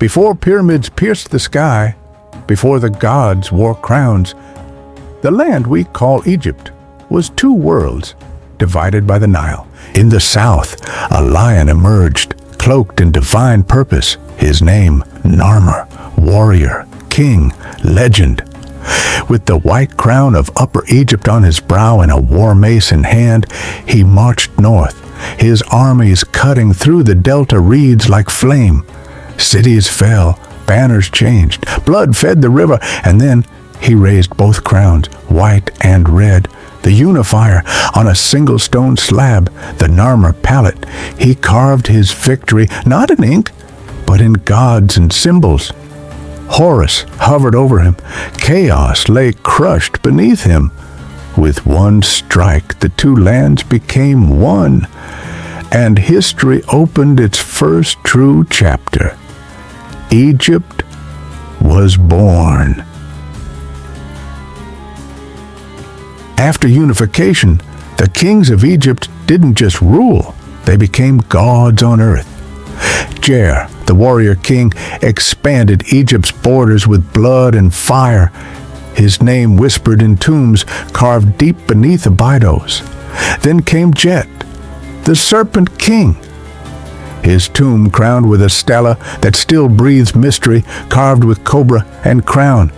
Before pyramids pierced the sky, before the gods wore crowns, the land we call Egypt was two worlds, divided by the Nile. In the south, a lion emerged, cloaked in divine purpose, his name Narmer, warrior, king, legend. With the white crown of Upper Egypt on his brow and a war mace in hand, he marched north, his armies cutting through the delta reeds like flame. Cities fell, banners changed, blood fed the river, and then he raised both crowns, white and red, the unifier, on a single stone slab, the Narmer palette. He carved his victory not in ink, but in gods and symbols. Horus hovered over him. Chaos lay crushed beneath him. With one strike, the two lands became one, and history opened its first true chapter. Egypt was born. After unification, the kings of Egypt didn't just rule, they became gods on earth. Deir, the warrior king, expanded Egypt's borders with blood and fire, his name whispered in tombs carved deep beneath Abydos. Then came Jet, the serpent king, his tomb crowned with a stela that still breathes mystery, carved with cobra and crown.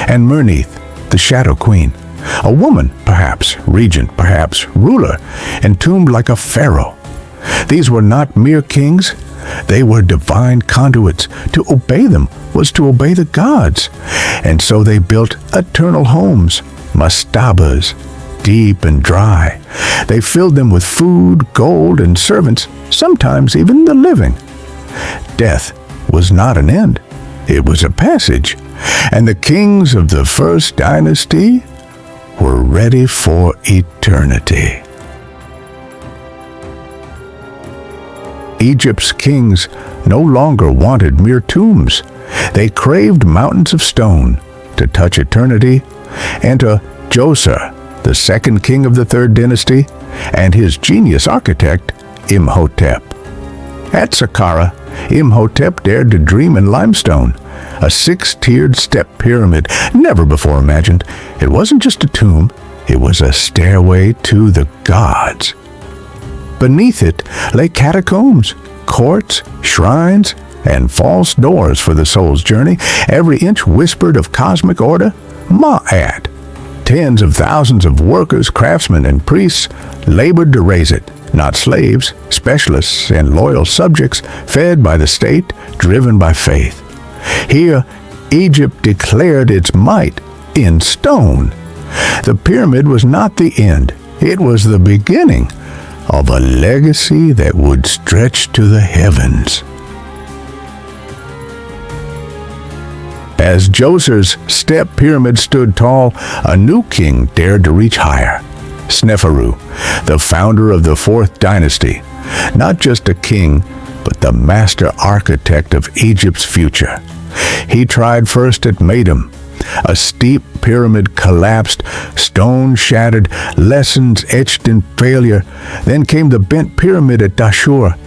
And Mernith, the shadow queen, a woman, perhaps, regent, perhaps, ruler, entombed like a pharaoh. These were not mere kings, they were divine conduits. To obey them was to obey the gods. And so they built eternal homes, mastabas, deep and dry. They filled them with food, gold, and servants, sometimes even the living. Death was not an end, it was a passage. And the kings of the first dynasty were ready for eternity. Egypt's kings no longer wanted mere tombs. They craved mountains of stone to touch eternity, and to Djoser, the second king of the third dynasty, and his genius architect, Imhotep. At Saqqara, Imhotep dared to dream in limestone, a six-tiered step pyramid never before imagined. It wasn't just a tomb, it was a stairway to the gods. Beneath it lay catacombs, courts, shrines, and false doors for the soul's journey. Every inch whispered of cosmic order, Ma'at. Tens of thousands of workers, craftsmen, and priests labored to raise it. Not slaves, specialists, and loyal subjects, fed by the state, driven by faith. Here, Egypt declared its might in stone. The pyramid was not the end, it was the beginning of a legacy that would stretch to the heavens. As Djoser's step pyramid stood tall, a new king dared to reach higher. Sneferu, the founder of the fourth dynasty, not just a king, but the master architect of Egypt's future. He tried first at Medum. A steep pyramid collapsed, stone shattered, lessons etched in failure. Then came the bent pyramid at Dashur.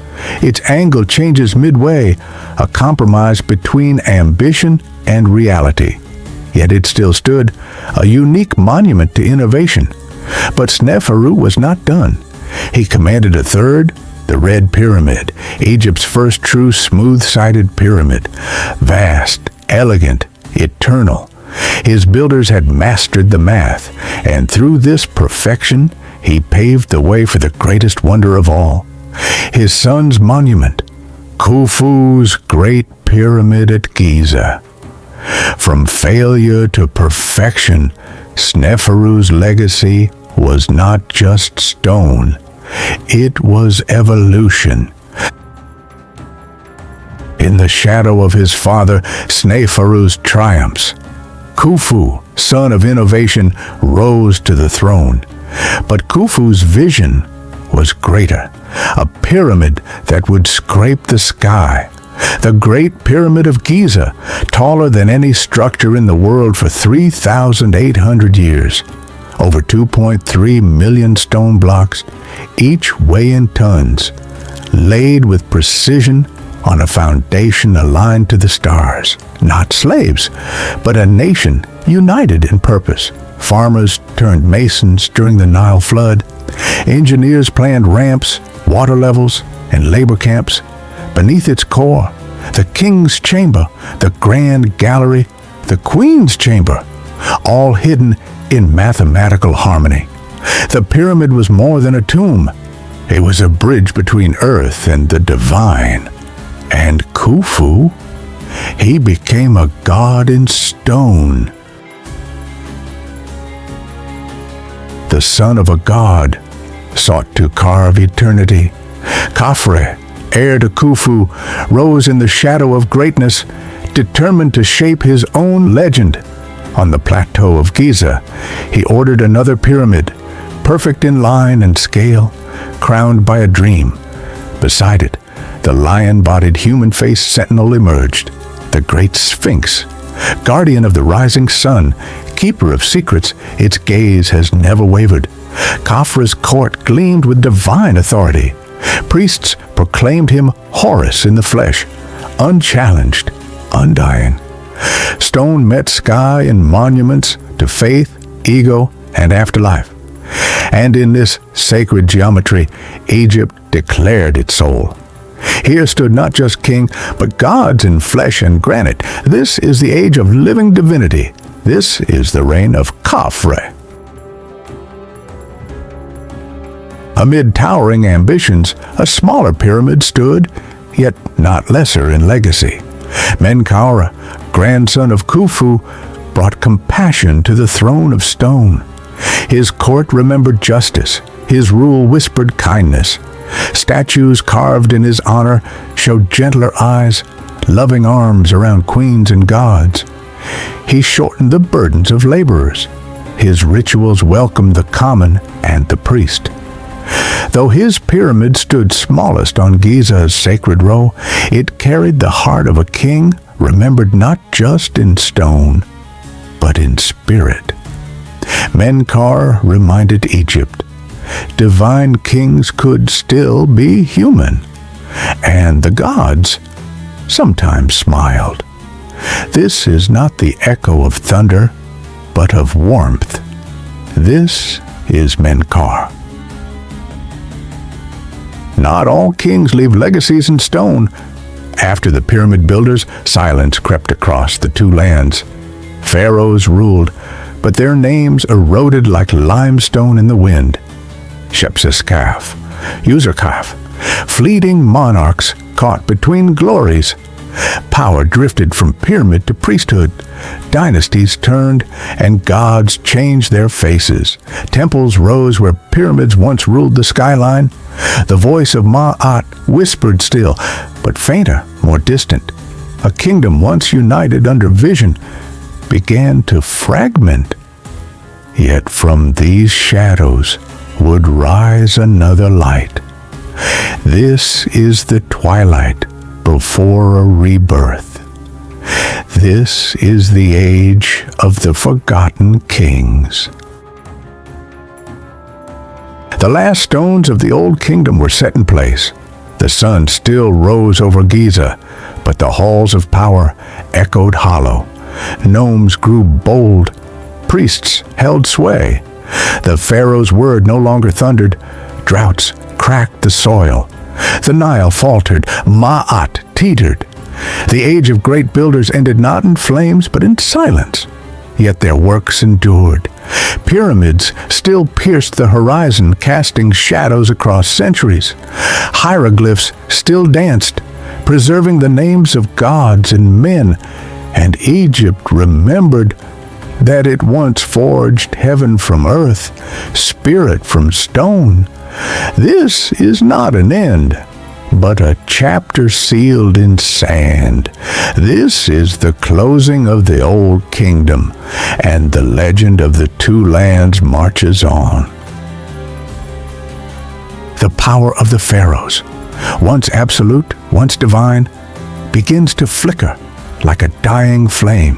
Its angle changes midway, a compromise between ambition and reality. Yet it still stood, a unique monument to innovation. But Sneferu was not done. He commanded a third, the Red Pyramid, Egypt's first true smooth-sided pyramid. Vast, elegant, eternal. His builders had mastered the math, and through this perfection, he paved the way for the greatest wonder of all, his son's monument, Khufu's Great Pyramid at Giza. From failure to perfection, Sneferu's legacy was not just stone, it was evolution. In the shadow of his father, Sneferu's triumphs, Khufu, son of innovation, rose to the throne. But Khufu's vision was greater, a pyramid that would scrape the sky. The Great Pyramid of Giza, taller than any structure in the world for 3,800 years. Over 2.3 million stone blocks, each weighing tons, laid with precision on a foundation aligned to the stars. Not slaves, but a nation united in purpose. Farmers turned masons during the Nile flood. Engineers planned ramps, water levels, and labor camps. Beneath its core, the king's chamber, the grand gallery, the queen's chamber, all hidden in mathematical harmony. The pyramid was more than a tomb. It was a bridge between earth and the divine. And Khufu, he became a god in stone. The son of a god sought to carve eternity. Khafre, heir to Khufu, rose in the shadow of greatness, determined to shape his own legend. On the plateau of Giza, he ordered another pyramid, perfect in line and scale, crowned by a dream. Beside it, the lion-bodied human-faced sentinel emerged, the great Sphinx. Guardian of the rising sun, keeper of secrets, its gaze has never wavered. Khafre's court gleamed with divine authority. Priests proclaimed him Horus in the flesh, unchallenged, undying. Stone met sky in monuments to faith, ego, and afterlife. And in this sacred geometry, Egypt declared its soul. Here stood not just king, but gods in flesh and granite. This is the age of living divinity. This is the reign of Khafre. Amid towering ambitions, a smaller pyramid stood, yet not lesser in legacy. Menkaure, grandson of Khufu, brought compassion to the throne of stone. His court remembered justice. His rule whispered kindness. Statues carved in his honor showed gentler eyes, loving arms around queens and gods. He shortened the burdens of laborers. His rituals welcomed the common and the priest. Though his pyramid stood smallest on Giza's sacred row, it carried the heart of a king remembered not just in stone, but in spirit. Menkaure reminded Egypt, divine kings could still be human, and the gods sometimes smiled. This is not the echo of thunder, but of warmth. This is Menkaure. Not all kings leave legacies in stone. After the pyramid builders, silence crept across the two lands. Pharaohs ruled, but their names eroded like limestone in the wind. Hatshepsut, Userkaf, fleeting monarchs caught between glories. Power drifted from pyramid to priesthood. Dynasties turned, and gods changed their faces. Temples rose where pyramids once ruled the skyline. The voice of Ma'at whispered still, but fainter, more distant. A kingdom once united under vision began to fragment. Yet from these shadows would rise another light. This is the twilight before a rebirth. This is the age of the forgotten kings. The last stones of the old kingdom were set in place. The sun still rose over Giza, but the halls of power echoed hollow. Gnomes grew bold. Priests held sway. The pharaoh's word no longer thundered. Droughts cracked the soil. The Nile faltered. Ma'at teetered. The age of great builders ended not in flames, but in silence. Yet their works endured. Pyramids still pierced the horizon, casting shadows across centuries. Hieroglyphs still danced, preserving the names of gods and men. And Egypt remembered that it once forged heaven from earth, spirit from stone. This is not an end, but a chapter sealed in sand. This is the closing of the old kingdom, and the legend of the two lands marches on. The power of the pharaohs, once absolute, once divine, begins to flicker like a dying flame.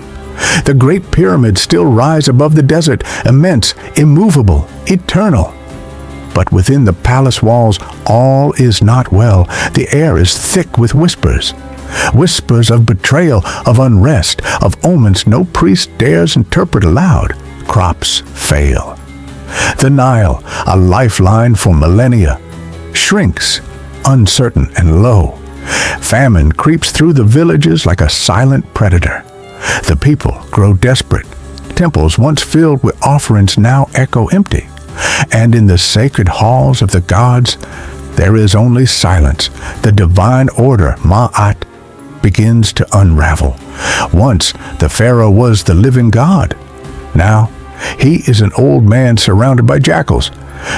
The great pyramids still rise above the desert, immense, immovable, eternal. But within the palace walls all is not well. The air is thick with whispers. Whispers of betrayal, of unrest, of omens no priest dares interpret aloud. Crops fail. The Nile, a lifeline for millennia, shrinks, uncertain and low. Famine creeps through the villages like a silent predator. The people grow desperate. Temples once filled with offerings now echo empty. And in the sacred halls of the gods, there is only silence. The divine order, Ma'at, begins to unravel. Once the pharaoh was the living god. Now he is an old man surrounded by jackals,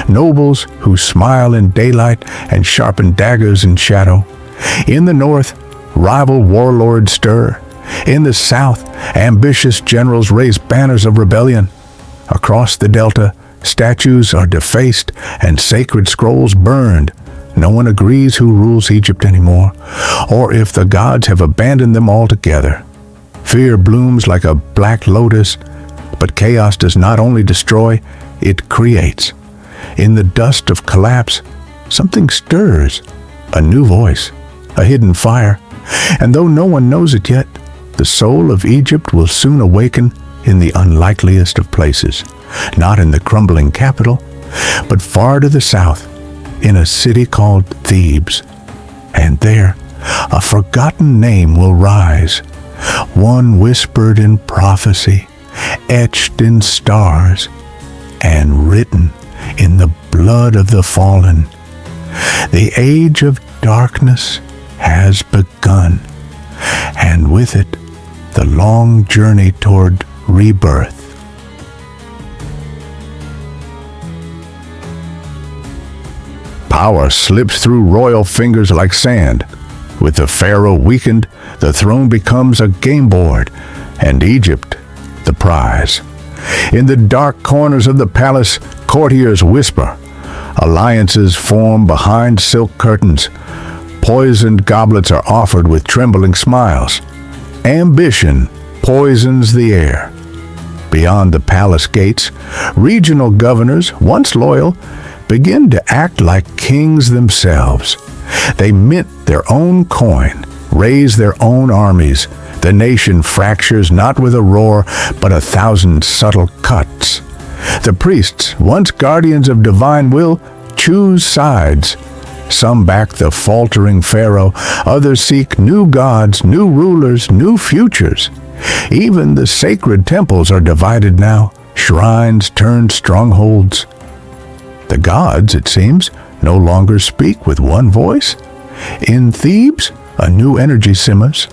nobles who smile in daylight and sharpen daggers in shadow. In the north, rival warlords stir. In the south, ambitious generals raise banners of rebellion. Across the delta, statues are defaced and sacred scrolls burned. No one agrees who rules Egypt anymore, or if the gods have abandoned them altogether. Fear blooms like a black lotus, but chaos does not only destroy, it creates. In the dust of collapse, something stirs, a new voice, a hidden fire, and though no one knows it yet, the soul of Egypt will soon awaken in the unlikeliest of places, not in the crumbling capital, but far to the south, in a city called Thebes. And there, a forgotten name will rise, one whispered in prophecy, etched in stars, and written in the blood of the fallen. The age of darkness has begun, and with it, the long journey toward rebirth. Power slips through royal fingers like sand. With the pharaoh weakened, the throne becomes a game board, and Egypt the prize. In the dark corners of the palace, courtiers whisper. Alliances form behind silk curtains. Poisoned goblets are offered with trembling smiles. Ambition poisons the air. Beyond the palace gates, regional governors, once loyal, begin to act like kings themselves. They mint their own coin, raise their own armies. The nation fractures not with a roar, but 1,000 subtle cuts. The priests, once guardians of divine will, choose sides. Some back the faltering pharaoh, others seek new gods, new rulers, new futures. Even the sacred temples are divided now, shrines turned strongholds. The gods, it seems, no longer speak with one voice. In Thebes, a new energy simmers.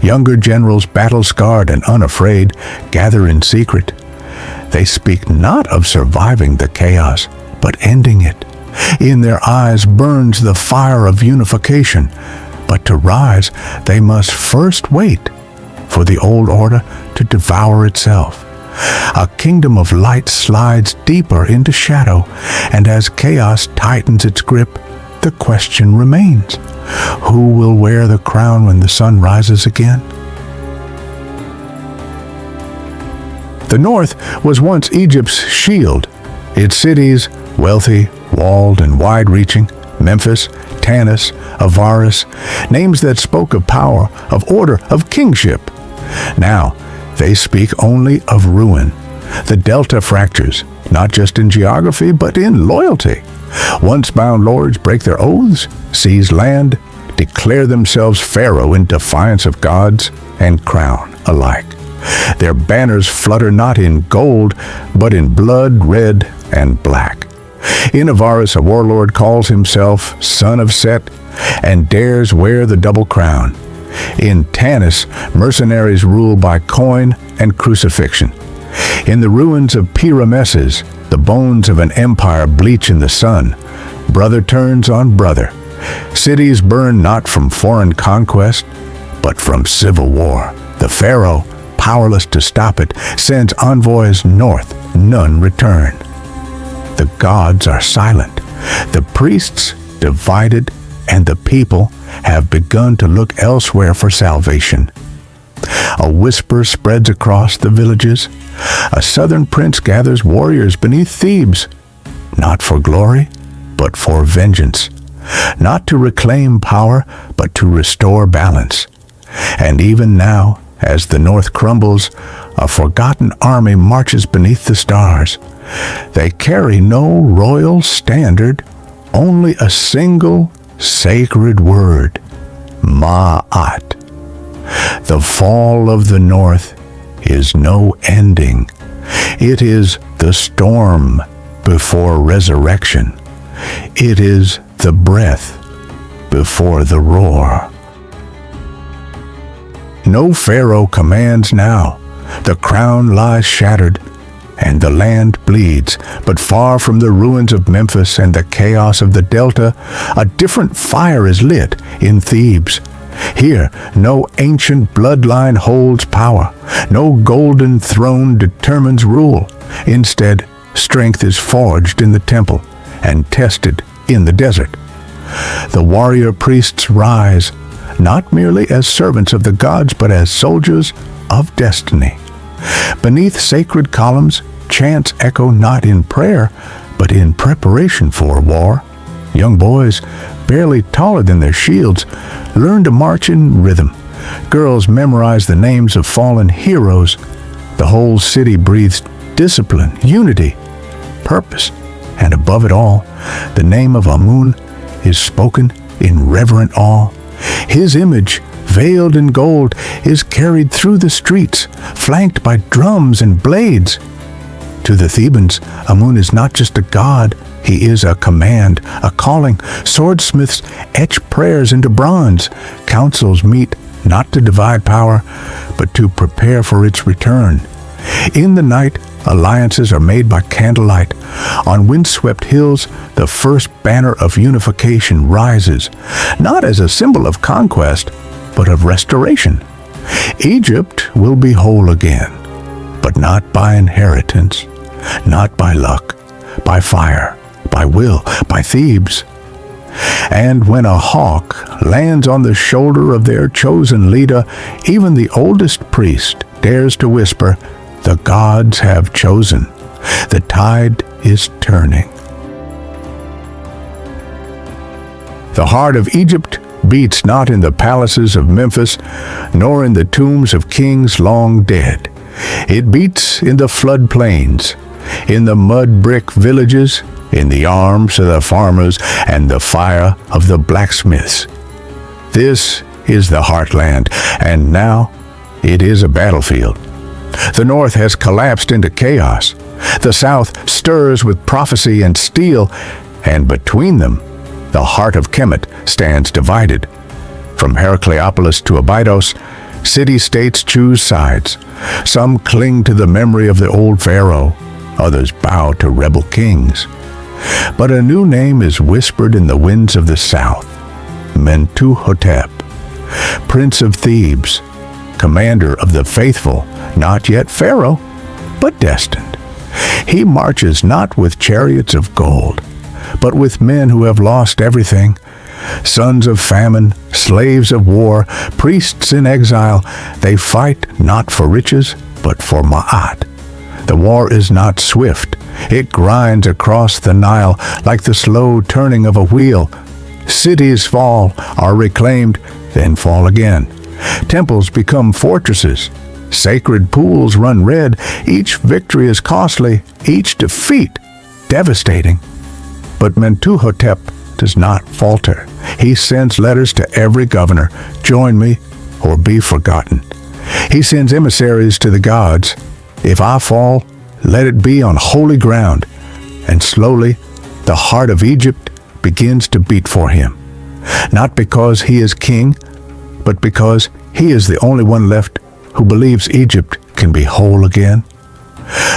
Younger generals, battle-scarred and unafraid, gather in secret. They speak not of surviving the chaos, but ending it. In their eyes burns the fire of unification, but to rise they must first wait for the old order to devour itself. A kingdom of light slides deeper into shadow, and as chaos tightens its grip, the question remains: who will wear the crown when the sun rises again? The north was once Egypt's shield. Its cities, wealthy, walled and wide-reaching, Memphis, Tanis, Avaris, names that spoke of power, of order, of kingship. Now, they speak only of ruin. The delta fractures, not just in geography, but in loyalty. Once-bound lords break their oaths, seize land, declare themselves pharaoh in defiance of gods and crown alike. Their banners flutter not in gold, but in blood red and black. In Avaris, a warlord calls himself son of Set and dares wear the double crown. In Tanis, mercenaries rule by coin and crucifixion. In the ruins of Pyrameses, the bones of an empire bleach in the sun. Brother turns on brother. Cities burn not from foreign conquest, but from civil war. The pharaoh, powerless to stop it, sends envoys north. None return. The gods are silent. The priests divided, and the people have begun to look elsewhere for salvation. A whisper spreads across the villages. A southern prince gathers warriors beneath Thebes, not for glory, but for vengeance. Not to reclaim power, but to restore balance. And even now, as the north crumbles, a forgotten army marches beneath the stars. They carry no royal standard, only a single sacred word, Ma'at. The fall of the north is no ending. It is the storm before resurrection. It is the breath before the roar. No pharaoh commands now. The crown lies shattered, and the land bleeds. But far from the ruins of Memphis and the chaos of the Delta, a different fire is lit in Thebes. Here, no ancient bloodline holds power. No golden throne determines rule. Instead, strength is forged in the temple and tested in the desert. The warrior priests rise, not merely as servants of the gods, but as soldiers of destiny. Beneath sacred columns, chants echo not in prayer, but in preparation for war. Young boys, barely taller than their shields, learn to march in rhythm. Girls memorize the names of fallen heroes. The whole city breathes discipline, unity, purpose, and above it all, the name of Amun is spoken in reverent awe. His image, veiled in gold, is carried through the streets, flanked by drums and blades. To the Thebans, Amun is not just a god, he is a command, a calling. Swordsmiths etch prayers into bronze. Councils meet not to divide power, but to prepare for its return. In the night, alliances are made by candlelight. On windswept hills, the first banner of unification rises, not as a symbol of conquest, but of restoration. Egypt will be whole again, but not by inheritance, not by luck, by fire, by will, by Thebes. And when a hawk lands on the shoulder of their chosen leader, even the oldest priest dares to whisper, "The gods have chosen. The tide is turning." The heart of Egypt beats not in the palaces of Memphis, nor in the tombs of kings long dead. It beats in the floodplains, in the mud brick villages, in the arms of the farmers and the fire of the blacksmiths. This is the heartland, and now it is a battlefield. The north has collapsed into chaos. The south stirs with prophecy and steel, and between them, the heart of Kemet stands divided. From Heracleopolis to Abydos, city-states choose sides. Some cling to the memory of the old pharaoh, others bow to rebel kings. But a new name is whispered in the winds of the south, Mentuhotep, Prince of Thebes, commander of the faithful, not yet pharaoh, but destined. He marches not with chariots of gold, but with men who have lost everything, sons of famine, slaves of war, priests in exile. They fight not for riches, but for Ma'at. The war is not swift. It grinds across the Nile like the slow turning of a wheel. Cities fall, are reclaimed, then fall again. Temples become fortresses. Sacred pools run red. Each victory is costly, each defeat devastating. But Mentuhotep does not falter. He sends letters to every governor, "Join me or be forgotten." He sends emissaries to the gods. "If I fall, let it be on holy ground." And slowly, the heart of Egypt begins to beat for him. Not because he is king, but because he is the only one left who believes Egypt can be whole again.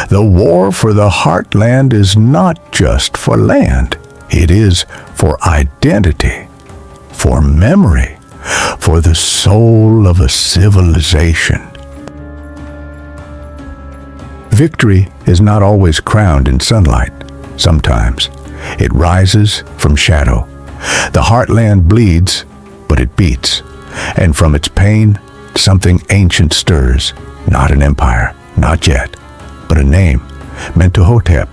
The war for the heartland is not just for land. It is for identity, for memory, for the soul of a civilization. Victory is not always crowned in sunlight. Sometimes it rises from shadow. The heartland bleeds, but it beats. And from its pain, something ancient stirs. Not an empire, not yet, but a name, Mentuhotep.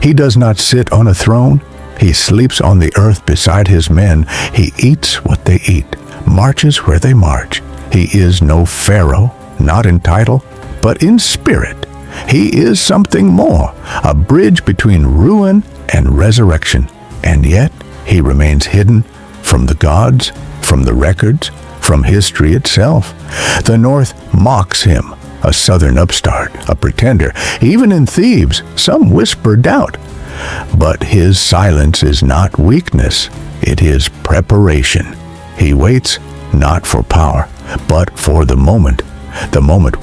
He does not sit on a throne. He sleeps on the earth beside his men. He eats what they eat, marches where they march. He is no pharaoh, not in title, but in spirit. He is something more, a bridge between ruin and resurrection. And yet, he remains hidden from the gods, from the records, from history itself. The North mocks him, a southern upstart, a pretender. Even in Thebes, some whisper doubt. But his silence is not weakness, it is preparation. He waits not for power, but for the moment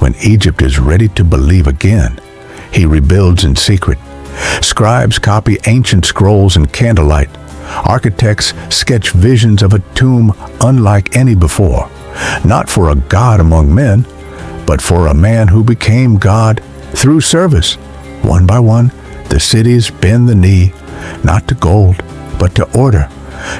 when Egypt is ready to believe again. He rebuilds in secret. Scribes copy ancient scrolls in candlelight. Architects sketch visions of a tomb unlike any before, not for a god among men, but for a man who became God through service. One by one, the cities bend the knee, not to gold, but to order,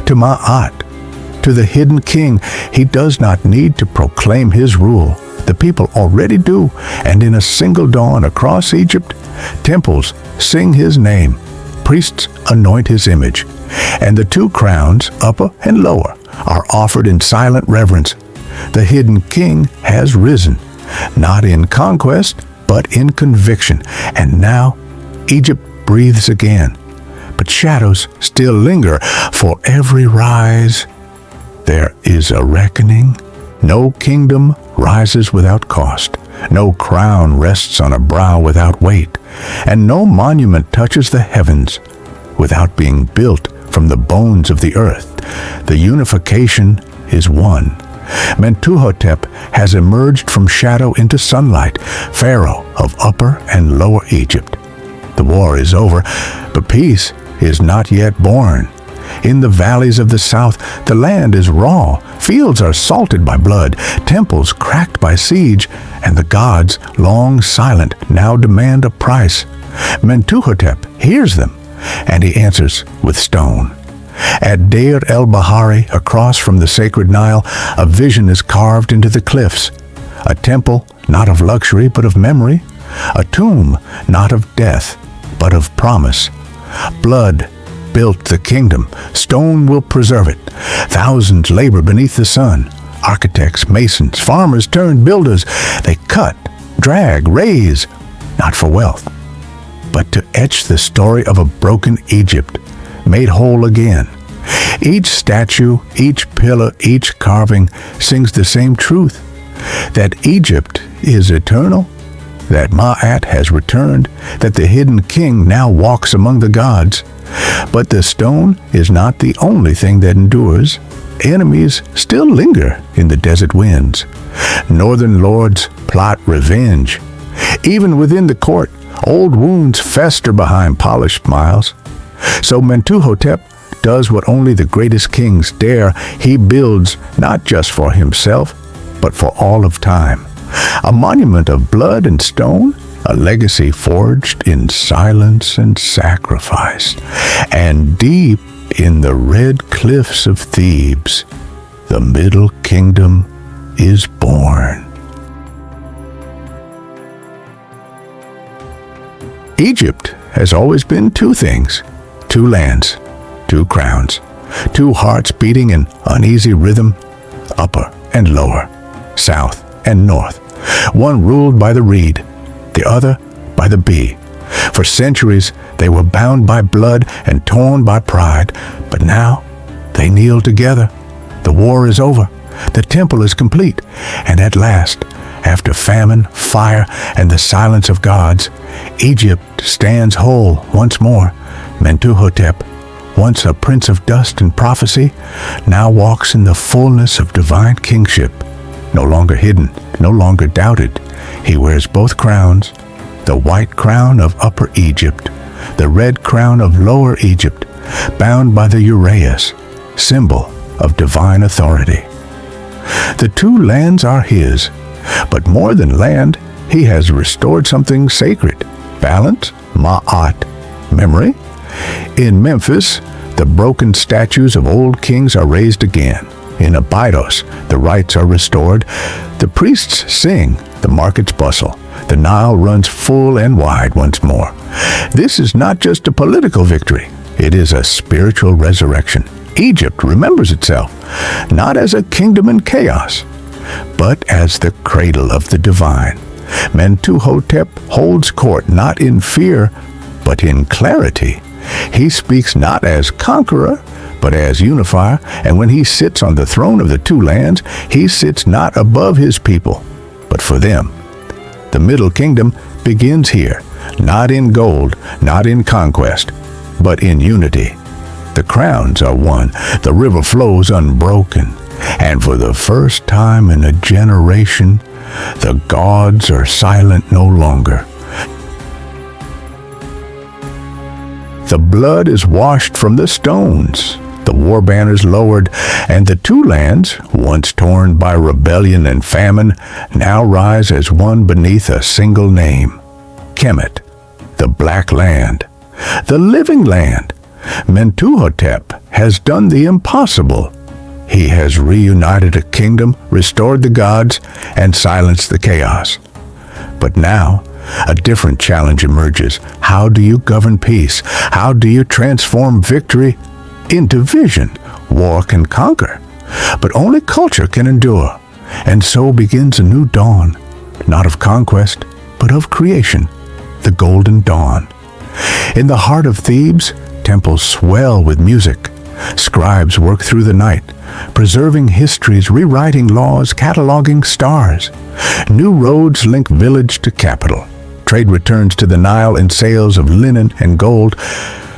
to Ma'at, to the hidden king. He does not need to proclaim his rule. The people already do, and in a single dawn across Egypt, temples sing his name, priests anoint his image, and the two crowns, upper and lower, are offered in silent reverence. The hidden king has risen, not in conquest, but in conviction, and now Egypt breathes again. But shadows still linger. For every rise, there is a reckoning. No kingdom rises without cost. No crown rests on a brow without weight. And no monument touches the heavens without being built from the bones of the earth. The unification is one. Mentuhotep has emerged from shadow into sunlight, pharaoh of Upper and Lower Egypt. The war is over, but peace is not yet born. In the valleys of the south, the land is raw, fields are salted by blood, temples cracked by siege, and the gods, long silent, now demand a price. Mentuhotep hears them, and he answers with stone. At Deir el-Bahari, across from the sacred Nile, a vision is carved into the cliffs. A temple, not of luxury, but of memory. A tomb, not of death, but of promise. Blood built the kingdom. Stone will preserve it. Thousands labor beneath the sun. Architects, masons, farmers turned builders. They cut, drag, raise, not for wealth, but to etch the story of a broken Egypt, made whole again. Each statue, each pillar, each carving sings the same truth, that Egypt is eternal, that Ma'at has returned, that the hidden king now walks among the gods. But the stone is not the only thing that endures. Enemies still linger in the desert winds. Northern lords plot revenge. Even within the court, old wounds fester behind polished smiles. So Mentuhotep does what only the greatest kings dare. He builds not just for himself, but for all of time. A monument of blood and stone, a legacy forged in silence and sacrifice. And deep in the red cliffs of Thebes, the Middle Kingdom is born. Egypt has always been two things: two lands, two crowns, two hearts beating in uneasy rhythm, upper and lower, south and north. One ruled by the reed, the other by the bee. For centuries they were bound by blood and torn by pride, but now they kneel together. The war is over, the temple is complete, and at last, after famine, fire, and the silence of gods, Egypt stands whole once more. Mentuhotep, once a prince of dust and prophecy, now walks in the fullness of divine kingship. No longer hidden, no longer doubted, he wears both crowns, the white crown of Upper Egypt, the red crown of Lower Egypt, bound by the uraeus, symbol of divine authority. The two lands are his, but more than land, he has restored something sacred: balance, ma'at, memory. In Memphis, the broken statues of old kings are raised again. In Abydos, the rites are restored. The priests sing, the markets bustle. The Nile runs full and wide once more. This is not just a political victory. It is a spiritual resurrection. Egypt remembers itself, not as a kingdom in chaos, but as the cradle of the divine. Mentuhotep holds court not in fear, but in clarity. He speaks not as conqueror, but as unifier, and when he sits on the throne of the two lands, he sits not above his people, but for them. The Middle Kingdom begins here, not in gold, not in conquest, but in unity. The crowns are one, the river flows unbroken, and for the first time in a generation, the gods are silent no longer. The blood is washed from the stones, the war banners lowered, and the two lands, once torn by rebellion and famine, now rise as one beneath a single name. Kemet, the Black Land, the living land. Mentuhotep has done the impossible. He has reunited a kingdom, restored the gods, and silenced the chaos. But now, a different challenge emerges. How do you govern peace? How do you transform victory into vision? War can conquer, but only culture can endure. And so begins a new dawn, not of conquest, but of creation, the Golden Dawn. In the heart of Thebes, temples swell with music. Scribes work through the night, preserving histories, rewriting laws, cataloging stars. New roads link village to capital. Trade returns to the Nile in sails of linen and gold.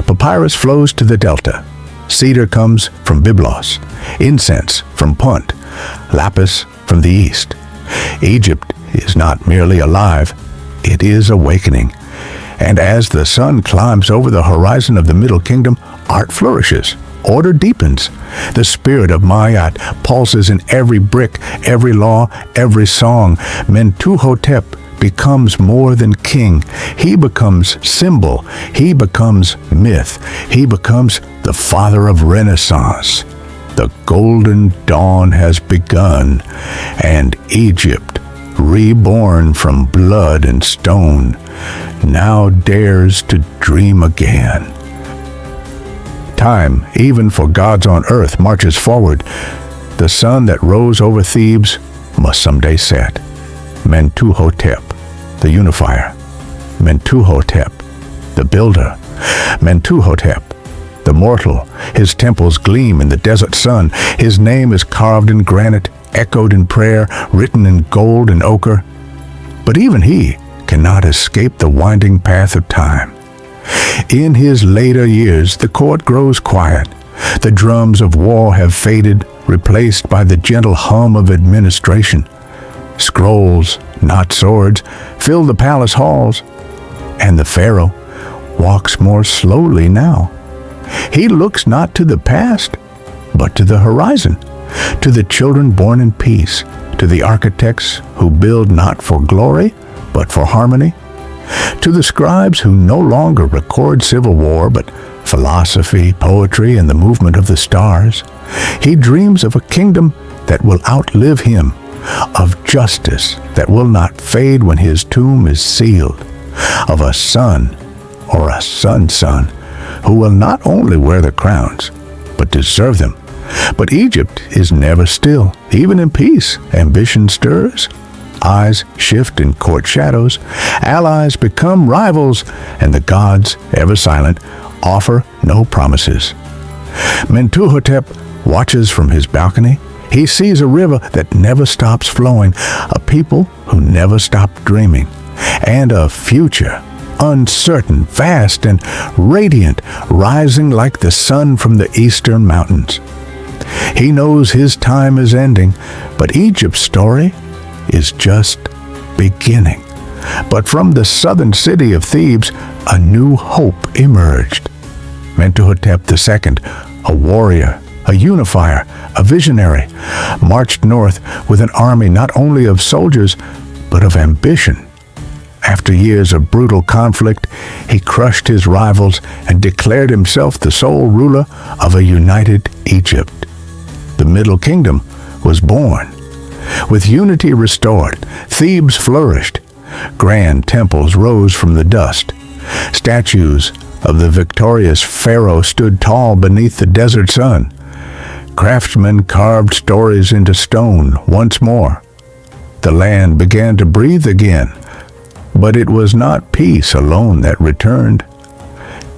Papyrus flows to the delta. Cedar comes from Byblos, incense from Punt, lapis from the east. Egypt is not merely alive, it is awakening. And as the sun climbs over the horizon of the Middle Kingdom, art flourishes, order deepens. The spirit of Mayat pulses in every brick, every law, every song. Mentuhotep becomes more than king. He becomes symbol. He becomes myth. He becomes the father of Renaissance. The Golden Dawn has begun, and Egypt, reborn from blood and stone, now dares to dream again. Time, even for gods on earth, marches forward. The sun that rose over Thebes must someday set. Mentuhotep, the unifier. Mentuhotep, the builder. Mentuhotep, the mortal. His temples gleam in the desert sun. His name is carved in granite, echoed in prayer, written in gold and ochre. But even he cannot escape the winding path of time. In his later years, the court grows quiet. The drums of war have faded, replaced by the gentle hum of administration. Scrolls, not swords, fill the palace halls, and the pharaoh walks more slowly now. He looks not to the past, but to the horizon, to the children born in peace, to the architects who build not for glory, but for harmony, to the scribes who no longer record civil war, but philosophy, poetry, and the movement of the stars. He dreams of a kingdom that will outlive him, of justice that will not fade when his tomb is sealed, of a son or a son's son who will not only wear the crowns, but deserve them. But Egypt is never still. Even in peace, ambition stirs. Eyes shift in court shadows. Allies become rivals, and the gods, ever silent, offer no promises. Mentuhotep watches from his balcony. He sees a river that never stops flowing, a people who never stop dreaming, and a future, uncertain, vast, and radiant, rising like the sun from the eastern mountains. He knows his time is ending, but Egypt's story is just beginning. But from the southern city of Thebes, a new hope emerged. Mentuhotep II, a warrior, a unifier, a visionary, marched north with an army not only of soldiers, but of ambition. After years of brutal conflict, he crushed his rivals and declared himself the sole ruler of a united Egypt. The Middle Kingdom was born. With unity restored, Thebes flourished. Grand temples rose from the dust. Statues of the victorious pharaoh stood tall beneath the desert sun. Craftsmen carved stories into stone once more. The land began to breathe again, but it was not peace alone that returned.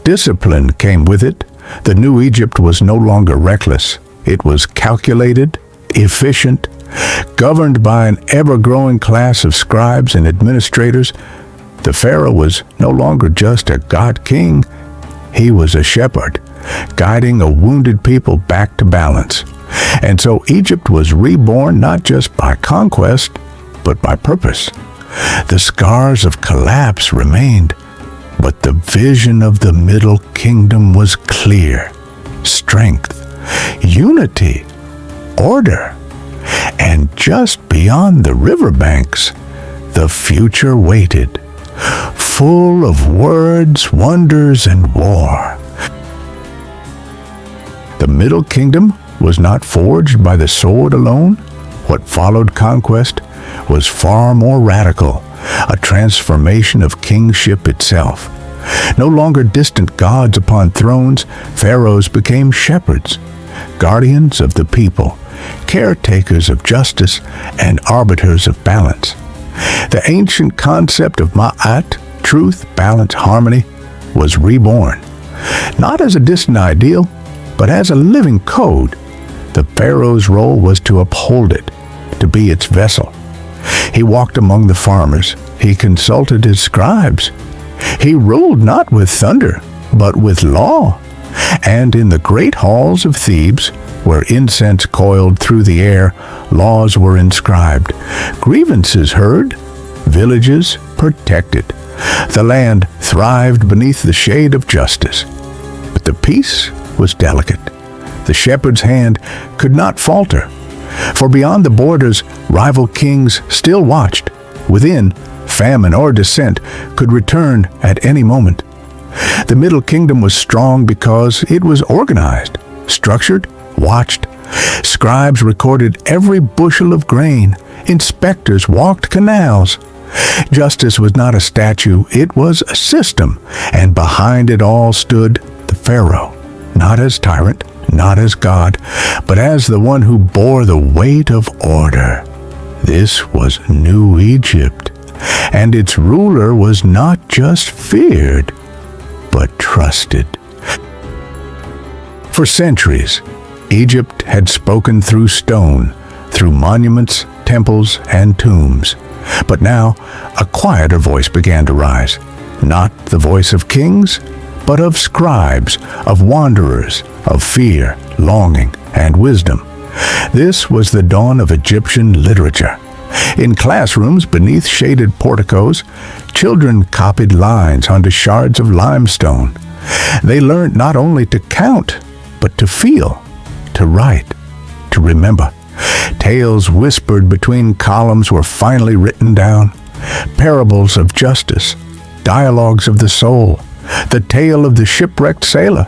Discipline came with it. The new Egypt was no longer reckless. It was calculated, efficient, governed by an ever-growing class of scribes and administrators. The pharaoh was no longer just a god-king. He was a shepherd, guiding a wounded people back to balance. And so Egypt was reborn not just by conquest, but by purpose. The scars of collapse remained, but the vision of the Middle Kingdom was clear. Strength, unity, order. And just beyond the riverbanks, the future waited, full of words, wonders, and war. The Middle Kingdom was not forged by the sword alone. What followed conquest was far more radical, a transformation of kingship itself. No longer distant gods upon thrones, pharaohs became shepherds, guardians of the people, caretakers of justice, and arbiters of balance. The ancient concept of ma'at, truth, balance, harmony, was reborn, not as a distant ideal, but as a living code. The pharaoh's role was to uphold it, to be its vessel. He walked among the farmers. He consulted his scribes. He ruled not with thunder, but with law. And in the great halls of Thebes, where incense coiled through the air, laws were inscribed, grievances heard, villages protected. The land thrived beneath the shade of justice. But the peace was delicate. The shepherd's hand could not falter, for beyond the borders, rival kings still watched. Within, famine or dissent could return at any moment. The Middle Kingdom was strong because it was organized, structured, watched. Scribes recorded every bushel of grain. Inspectors walked canals. Justice was not a statue, it was a system, and behind it all stood the pharaoh, not as tyrant, not as God, but as the one who bore the weight of order. This was New Egypt, and its ruler was not just feared, but trusted. For centuries, Egypt had spoken through stone, through monuments, temples, and tombs. But now, a quieter voice began to rise, not the voice of kings, but of scribes, of wanderers, of fear, longing, and wisdom. This was the dawn of Egyptian literature. In classrooms beneath shaded porticos, children copied lines onto shards of limestone. They learned not only to count, but to feel, to write, to remember. Tales whispered between columns were finally written down. Parables of justice, dialogues of the soul, the tale of the shipwrecked sailor,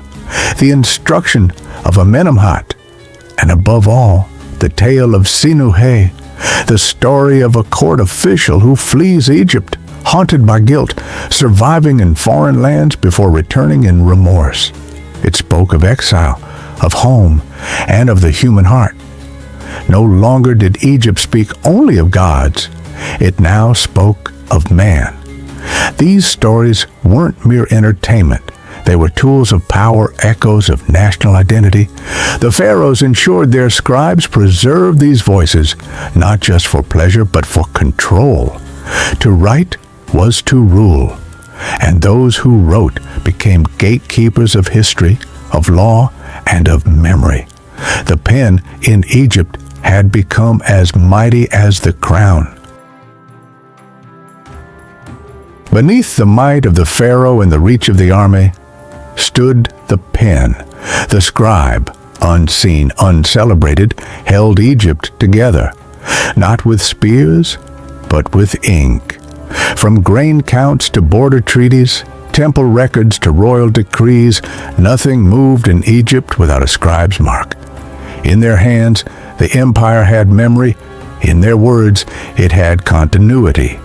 the instruction of Amenhotep, and above all, the tale of Sinuhe, the story of a court official who flees Egypt, haunted by guilt, surviving in foreign lands before returning in remorse. It spoke of exile, of home, and of the human heart. No longer did Egypt speak only of gods. It now spoke of man. These stories weren't mere entertainment. They were tools of power, echoes of national identity. The pharaohs ensured their scribes preserved these voices, not just for pleasure, but for control. To write was to rule, and those who wrote became gatekeepers of history, of law, and of memory. The pen in Egypt had become as mighty as the crown. Beneath the might of the pharaoh and the reach of the army stood the pen. The scribe, unseen, uncelebrated, held Egypt together, not with spears, but with ink. From grain counts to border treaties, temple records to royal decrees, nothing moved in Egypt without a scribe's mark. In their hands, the empire had memory. In their words, it had continuity.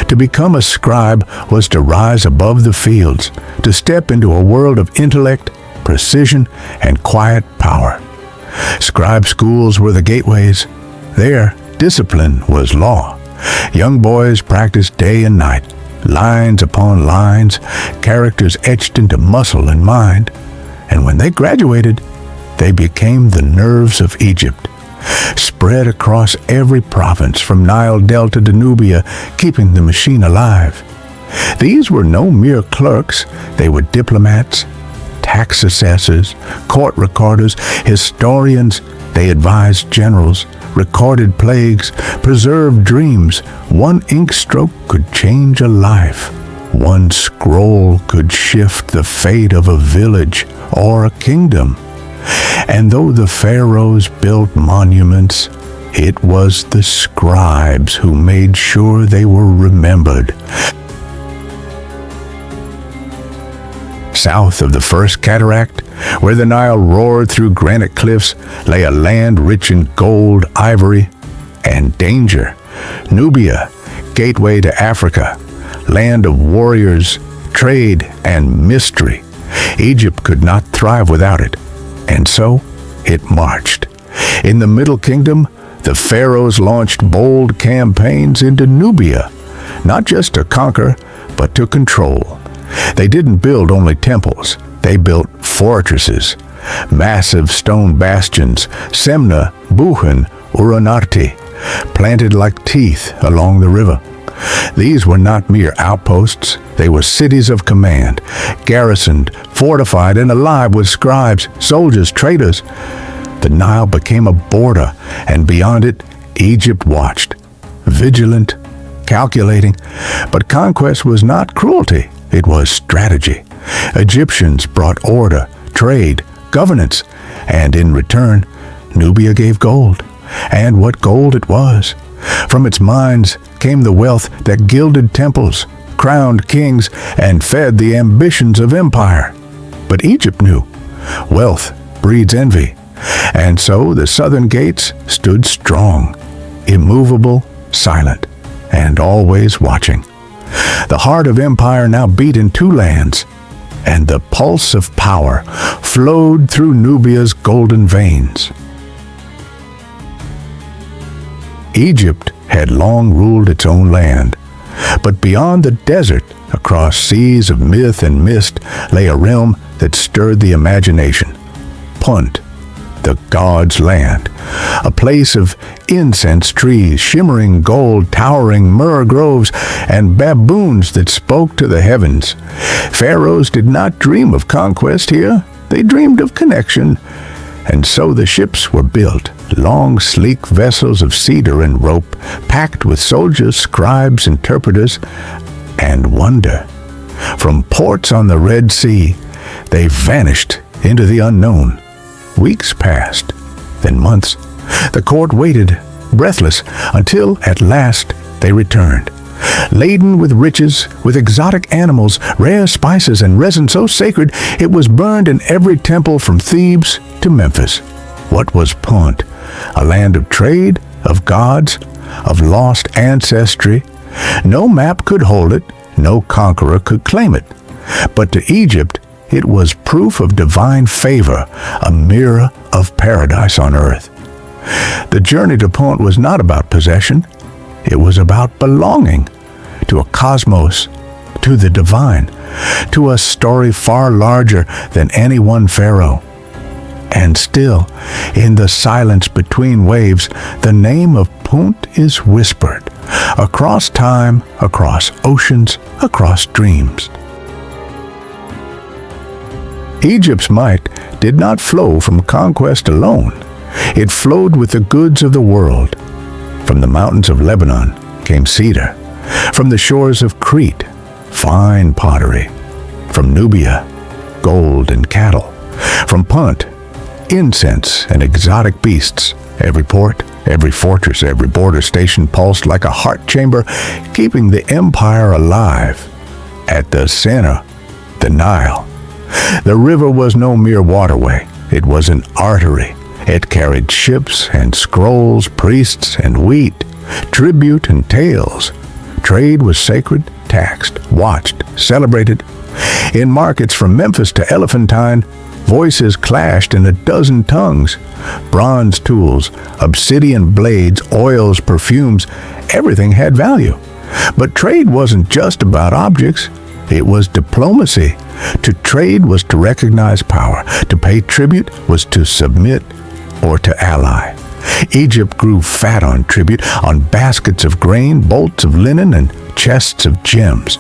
To become a scribe was to rise above the fields, to step into a world of intellect, precision, and quiet power. Scribe schools were the gateways. There, discipline was law. Young boys practiced day and night, lines upon lines, characters etched into muscle and mind. And when they graduated, they became the nerves of Egypt, spread across every province from Nile Delta to Nubia, keeping the machine alive. These were no mere clerks. They were diplomats, tax assessors, court recorders, historians. They advised generals, recorded plagues, preserved dreams. One ink stroke could change a life. One scroll could shift the fate of a village or a kingdom. And though the pharaohs built monuments, it was the scribes who made sure they were remembered. South of the First Cataract, where the Nile roared through granite cliffs, lay a land rich in gold, ivory, and danger. Nubia, gateway to Africa, land of warriors, trade, and mystery. Egypt could not thrive without it, and so it marched. In the Middle Kingdom, the pharaohs launched bold campaigns into Nubia, not just to conquer, but to control. They didn't build only temples. They built fortresses, massive stone bastions, Semna, Buhan, Uranarti, planted like teeth along the river. These were not mere outposts. They were cities of command, garrisoned, fortified, and alive with scribes, soldiers, traders. The Nile became a border, and beyond it, Egypt watched, vigilant, calculating. But conquest was not cruelty. It was strategy. Egyptians brought order, trade, governance, and in return, Nubia gave gold. And what gold it was! From its mines came the wealth that gilded temples, crowned kings, and fed the ambitions of empire. But Egypt knew, wealth breeds envy. And so the southern gates stood strong, immovable, silent, and always watching. The heart of empire now beat in two lands, and the pulse of power flowed through Nubia's golden veins. Egypt had long ruled its own land, but beyond the desert, across seas of myth and mist, lay a realm that stirred the imagination. Punt, the god's land, a place of incense trees, shimmering gold, towering myrrh groves, and baboons that spoke to the heavens. Pharaohs did not dream of conquest here. They dreamed of connection. And so the ships were built, long, sleek vessels of cedar and rope, packed with soldiers, scribes, interpreters, and wonder. From ports on the Red Sea, they vanished into the unknown. Weeks passed, then months. The court waited, breathless, until at last they returned. Laden with riches, with exotic animals, rare spices, and resin so sacred it was burned in every temple from Thebes to Memphis. What was Punt? A land of trade, of gods, of lost ancestry. No map could hold it, no conqueror could claim it. But to Egypt, it was proof of divine favor, a mirror of paradise on earth. The journey to Punt was not about possession. It was about belonging to a cosmos, to the divine, to a story far larger than any one pharaoh. And still, in the silence between waves, the name of Punt is whispered, across time, across oceans, across dreams. Egypt's might did not flow from conquest alone. It flowed with the goods of the world. From the mountains of Lebanon came cedar. From the shores of Crete, fine pottery. From Nubia, gold and cattle. From Punt, incense and exotic beasts. Every port, every fortress, every border station pulsed like a heart chamber, keeping the empire alive. At the center, the Nile. The river was no mere waterway. It was an artery. It carried ships and scrolls, priests and wheat, tribute and tales. Trade was sacred, taxed, watched, celebrated. In markets from Memphis to Elephantine, voices clashed in a dozen tongues. Bronze tools, obsidian blades, oils, perfumes, everything had value. But trade wasn't just about objects. It was diplomacy. To trade was to recognize power. To pay tribute was to submit or to ally. Egypt grew fat on tribute, on baskets of grain, bolts of linen, and chests of gems.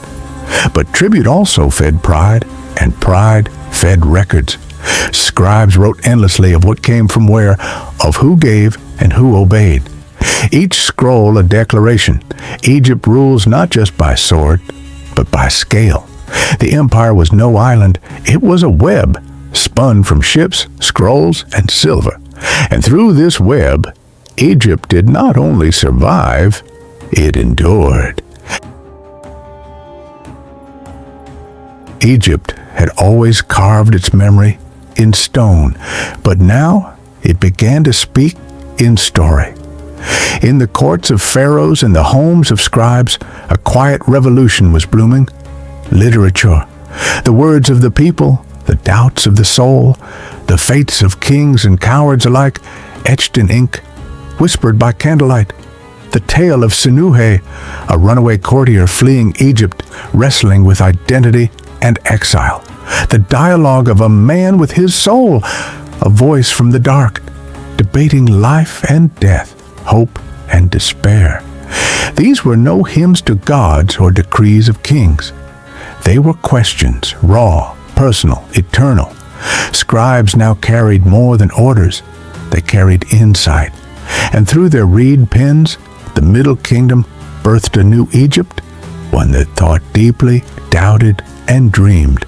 But tribute also fed pride, and pride fed records. Scribes wrote endlessly of what came from where, of who gave and who obeyed. Each scroll a declaration. Egypt rules not just by sword, but by scale. The empire was no island, it was a web, spun from ships, scrolls, and silver. And through this web, Egypt did not only survive, it endured. Egypt had always carved its memory in stone, but now it began to speak in story. In the courts of pharaohs and the homes of scribes, a quiet revolution was blooming. Literature, the words of the people, the doubts of the soul, the fates of kings and cowards alike, etched in ink, whispered by candlelight. The tale of Sinuhe, a runaway courtier fleeing Egypt, wrestling with identity and exile. The dialogue of a man with his soul, a voice from the dark, debating life and death, hope and despair. These were no hymns to gods or decrees of kings. They were questions, raw, personal, eternal. Scribes now carried more than orders. They carried insight. And through their reed pens, the Middle Kingdom birthed a new Egypt, one that thought deeply, doubted, and dreamed.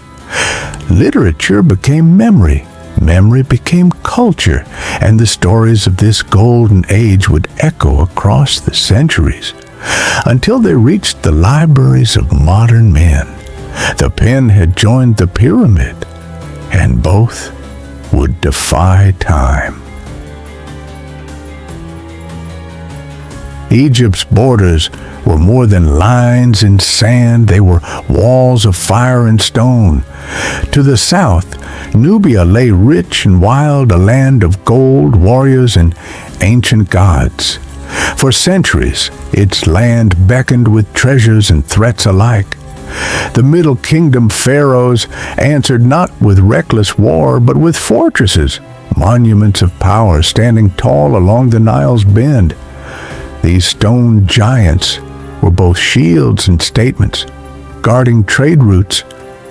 Literature became memory. Memory became culture, and the stories of this golden age would echo across the centuries until they reached the libraries of modern men. The pen had joined the pyramid, and both would defy time. Egypt's borders were more than lines in sand. They were walls of fire and stone. To the south, Nubia lay rich and wild, a land of gold, warriors, and ancient gods. For centuries, its land beckoned with treasures and threats alike. The Middle Kingdom pharaohs answered not with reckless war, but with fortresses, monuments of power standing tall along the Nile's bend. These stone giants were both shields and statements, guarding trade routes,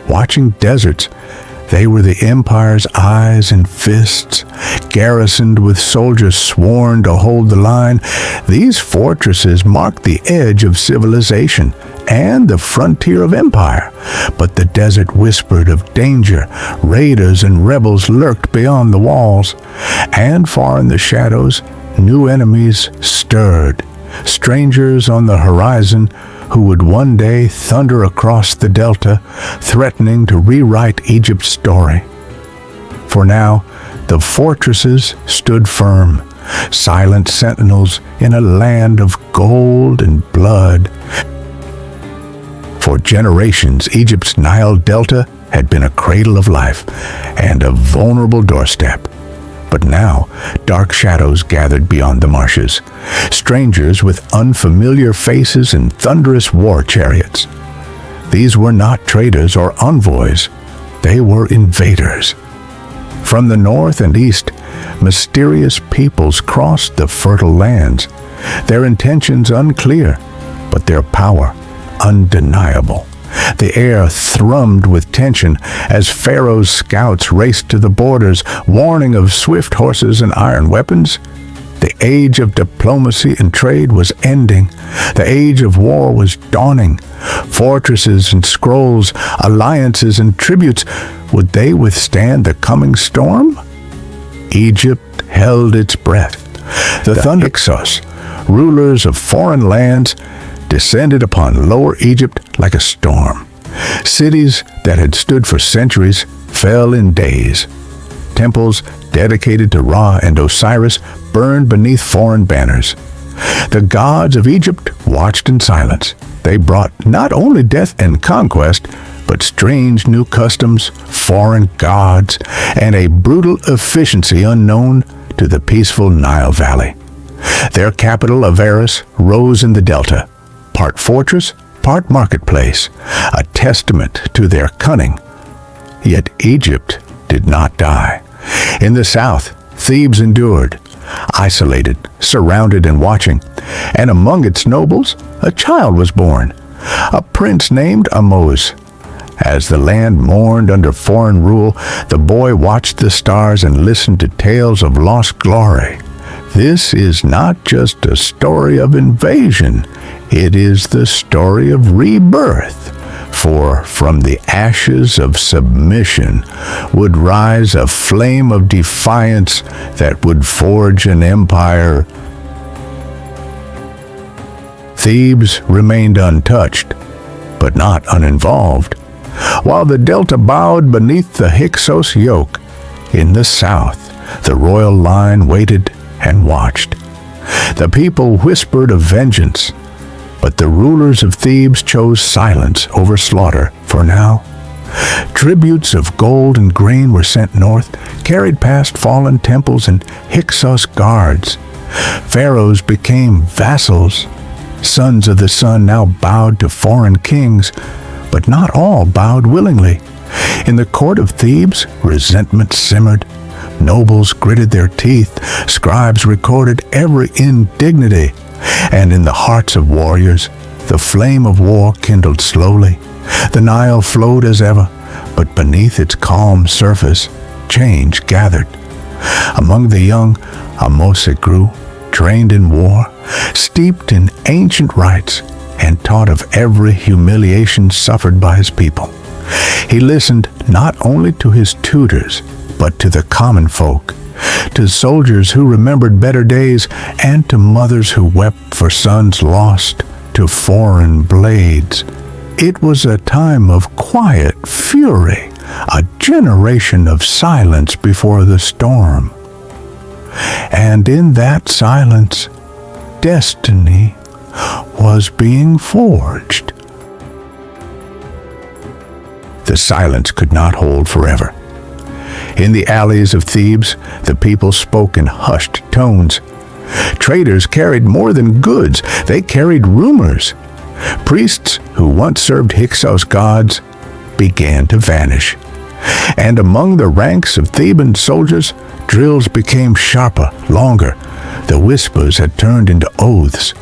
watching deserts. They were the empire's eyes and fists, garrisoned with soldiers sworn to hold the line. These fortresses marked the edge of civilization and the frontier of empire. But the desert whispered of danger. Raiders and rebels lurked beyond the walls, and far in the shadows, new enemies stirred, strangers on the horizon who would one day thunder across the delta, threatening to rewrite Egypt's story. For now, the fortresses stood firm, silent sentinels in a land of gold and blood. For generations, Egypt's Nile Delta had been a cradle of life and a vulnerable doorstep. But now, dark shadows gathered beyond the marshes, strangers with unfamiliar faces and thunderous war chariots. These were not traders or envoys, they were invaders. From the north and east, mysterious peoples crossed the fertile lands, their intentions unclear, but their power undeniable. The air thrummed with tension as Pharaoh's scouts raced to the borders, warning of swift horses and iron weapons. The age of diplomacy and trade was ending. The age of war was dawning. Fortresses and scrolls, alliances and tributes, would they withstand the coming storm? Egypt held its breath. The Hyksos, rulers of foreign lands, descended upon Lower Egypt like a storm. Cities that had stood for centuries fell in days. Temples dedicated to Ra and Osiris burned beneath foreign banners. The gods of Egypt watched in silence. they brought not only death and conquest, but strange new customs, foreign gods, and a brutal efficiency unknown to the peaceful Nile Valley. Their capital, Avaris, rose in the delta, part fortress, part marketplace, a testament to their cunning. Yet Egypt did not die. In the south, Thebes endured, isolated, surrounded and watching, and among its nobles, a child was born, a prince named Ahmose. As the land mourned under foreign rule, the boy watched the stars and listened to tales of lost glory. This is not just a story of invasion, it is the story of rebirth. For from the ashes of submission would rise a flame of defiance that would forge an empire. Thebes remained untouched, but not uninvolved. While the Delta bowed beneath the Hyksos yoke, in the south the royal line waited and watched. The people whispered of vengeance, but the rulers of Thebes chose silence over slaughter for now. Tributes of gold and grain were sent north, carried past fallen temples and Hyksos guards. Pharaohs became vassals. Sons of the sun now bowed to foreign kings, but not all bowed willingly. In the court of Thebes, resentment simmered. Nobles gritted their teeth, scribes recorded every indignity, and in the hearts of warriors, the flame of war kindled slowly. The Nile flowed as ever, but beneath its calm surface, change gathered. Among the young, Ahmose grew, trained in war, steeped in ancient rites, and taught of every humiliation suffered by his people. He listened not only to his tutors, but to the common folk, to soldiers who remembered better days, and to mothers who wept for sons lost to foreign blades. It was a time of quiet fury, a generation of silence before the storm. And in that silence, destiny was being forged. The silence could not hold forever. In the alleys of Thebes, the people spoke in hushed tones. Traders carried more than goods, they carried rumors. Priests who once served Hyksos gods began to vanish. And among the ranks of Theban soldiers, drills became sharper, longer. The whispers had turned into oaths.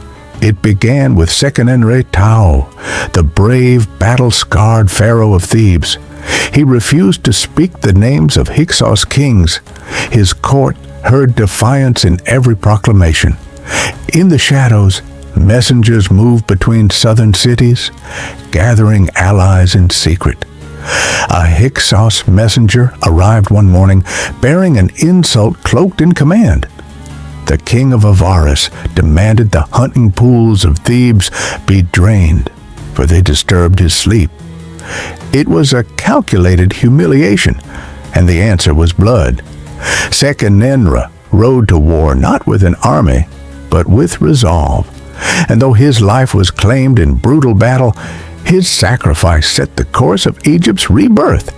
It began with Sekenenre-Tao, the brave, battle-scarred pharaoh of Thebes. He refused to speak the names of Hyksos kings. His court heard defiance in every proclamation. In the shadows, messengers moved between southern cities, gathering allies in secret. A Hyksos messenger arrived one morning, bearing an insult cloaked in command. The king of Avaris demanded the hunting pools of Thebes be drained, for they disturbed his sleep. It was a calculated humiliation, and the answer was blood. Sekenenre rode to war not with an army, but with resolve. And though his life was claimed in brutal battle, his sacrifice set the course of Egypt's rebirth.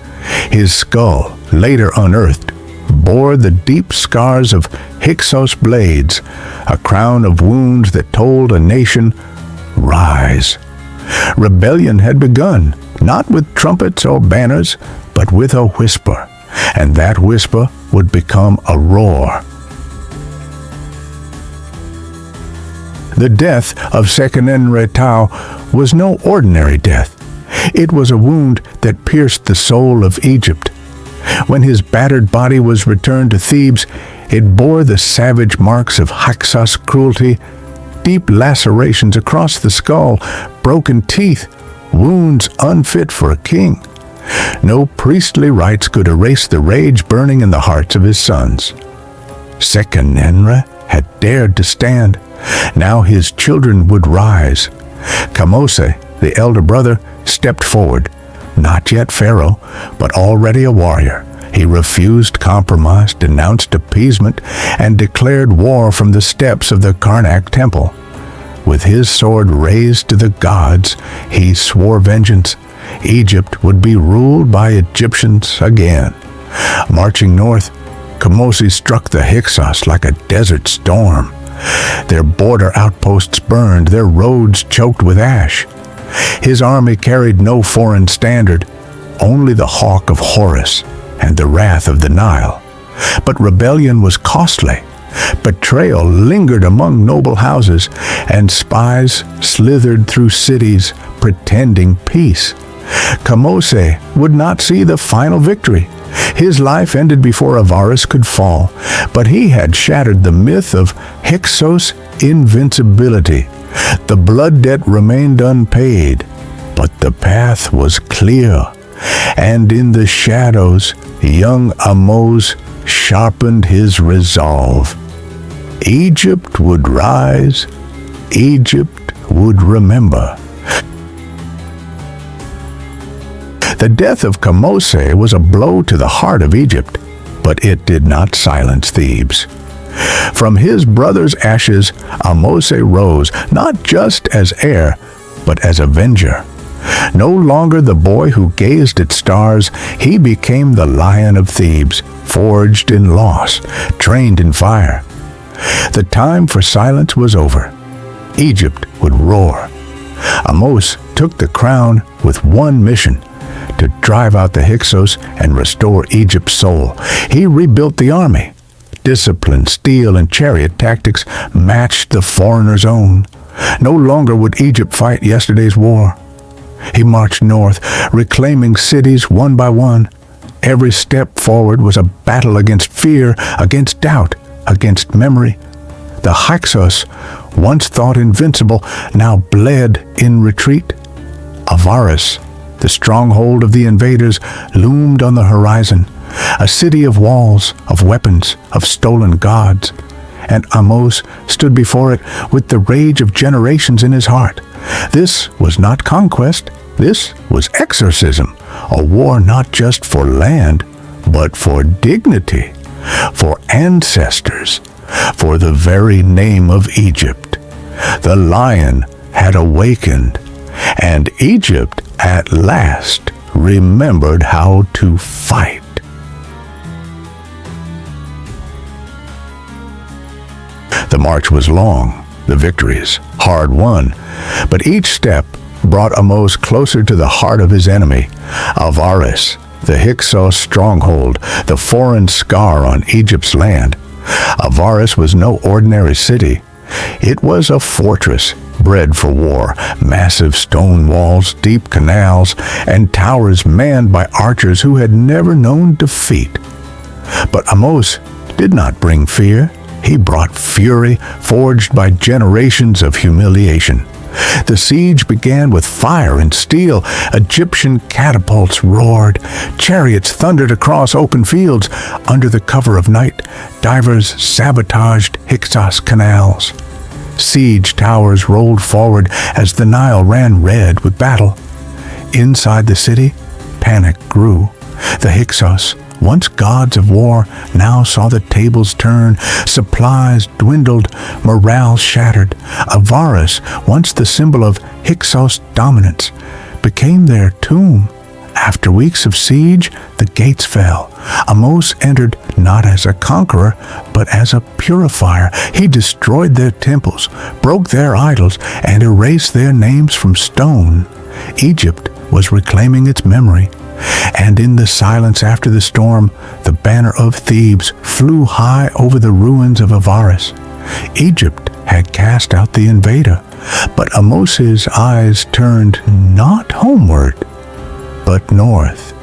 His skull, later unearthed, bore the deep scars of Hyksos blades, a crown of wounds that told a nation, "Rise." Rebellion had begun, not with trumpets or banners, but with a whisper, and that whisper would become a roar. The death of Sekenenre-Tao was no ordinary death. It was a wound that pierced the soul of Egypt. When his battered body was returned to Thebes, it bore the savage marks of Hyksos cruelty, deep lacerations across the skull, broken teeth, wounds unfit for a king. No priestly rites could erase the rage burning in the hearts of his sons. Sekenenre had dared to stand. Now his children would rise. Kamose, the elder brother, stepped forward. Not yet pharaoh, but already a warrior. He refused compromise, denounced appeasement, and declared war from the steps of the Karnak temple. with his sword raised to the gods, he swore vengeance. Egypt would be ruled by Egyptians again. Marching north, Kamose struck the Hyksos like a desert storm. Their border outposts burned, their roads choked with ash. His army carried no foreign standard, only the hawk of Horus and the wrath of the Nile. But rebellion was costly. Betrayal lingered among noble houses, and spies slithered through cities pretending peace. Kamose would not see the final victory. His life ended before Avaris could fall, but he had shattered the myth of Hyksos' invincibility. The blood debt remained unpaid, but the path was clear, and in the shadows, young Ahmose sharpened his resolve. Egypt would rise, Egypt would remember. The death of Kamose was a blow to the heart of Egypt, but it did not silence Thebes. From his brother's ashes, Ahmose rose, not just as heir, but as avenger. No longer the boy who gazed at stars, he became the lion of Thebes, forged in loss, trained in fire. The time for silence was over. Egypt would roar. Ahmose took the crown with one mission: to drive out the Hyksos and restore Egypt's soul. He rebuilt the army. Discipline, steel, and chariot tactics matched the foreigner's own. No longer would Egypt fight yesterday's war. He marched north, reclaiming cities one by one. Every step forward was a battle against fear, against doubt, against memory. The Hyksos, once thought invincible, now bled in retreat. Avaris, the stronghold of the invaders, loomed on the horizon, a city of walls, of weapons, of stolen gods. And Ahmose stood before it with the rage of generations in his heart. This was not conquest, this was exorcism, a war not just for land, but for dignity, for ancestors, for the very name of Egypt. The lion had awakened, and Egypt at last remembered how to fight. The march was long, the victories hard-won, but each step brought Ahmose closer to the heart of his enemy, Avaris, the Hyksos stronghold, the foreign scar on Egypt's land. Avaris was no ordinary city. It was a fortress bred for war, massive stone walls, deep canals, and towers manned by archers who had never known defeat. But Ahmose did not bring fear. He brought fury, forged by generations of humiliation. The siege began with fire and steel. Egyptian catapults roared. Chariots thundered across open fields. Under the cover of night, divers sabotaged Hyksos canals. Siege towers rolled forward as the Nile ran red with battle. Inside the city, panic grew. The Hyksos, once gods of war, now saw the tables turn. Supplies dwindled, morale shattered. Avaris, once the symbol of Hyksos dominance, became their tomb. After weeks of siege, the gates fell. Ahmose entered not as a conqueror, but as a purifier. He destroyed their temples, broke their idols, and erased their names from stone. Egypt was reclaiming its memory. And in the silence after the storm, the banner of Thebes flew high over the ruins of Avaris. Egypt had cast out the invader, but Ahmose's eyes turned not homeward, but north.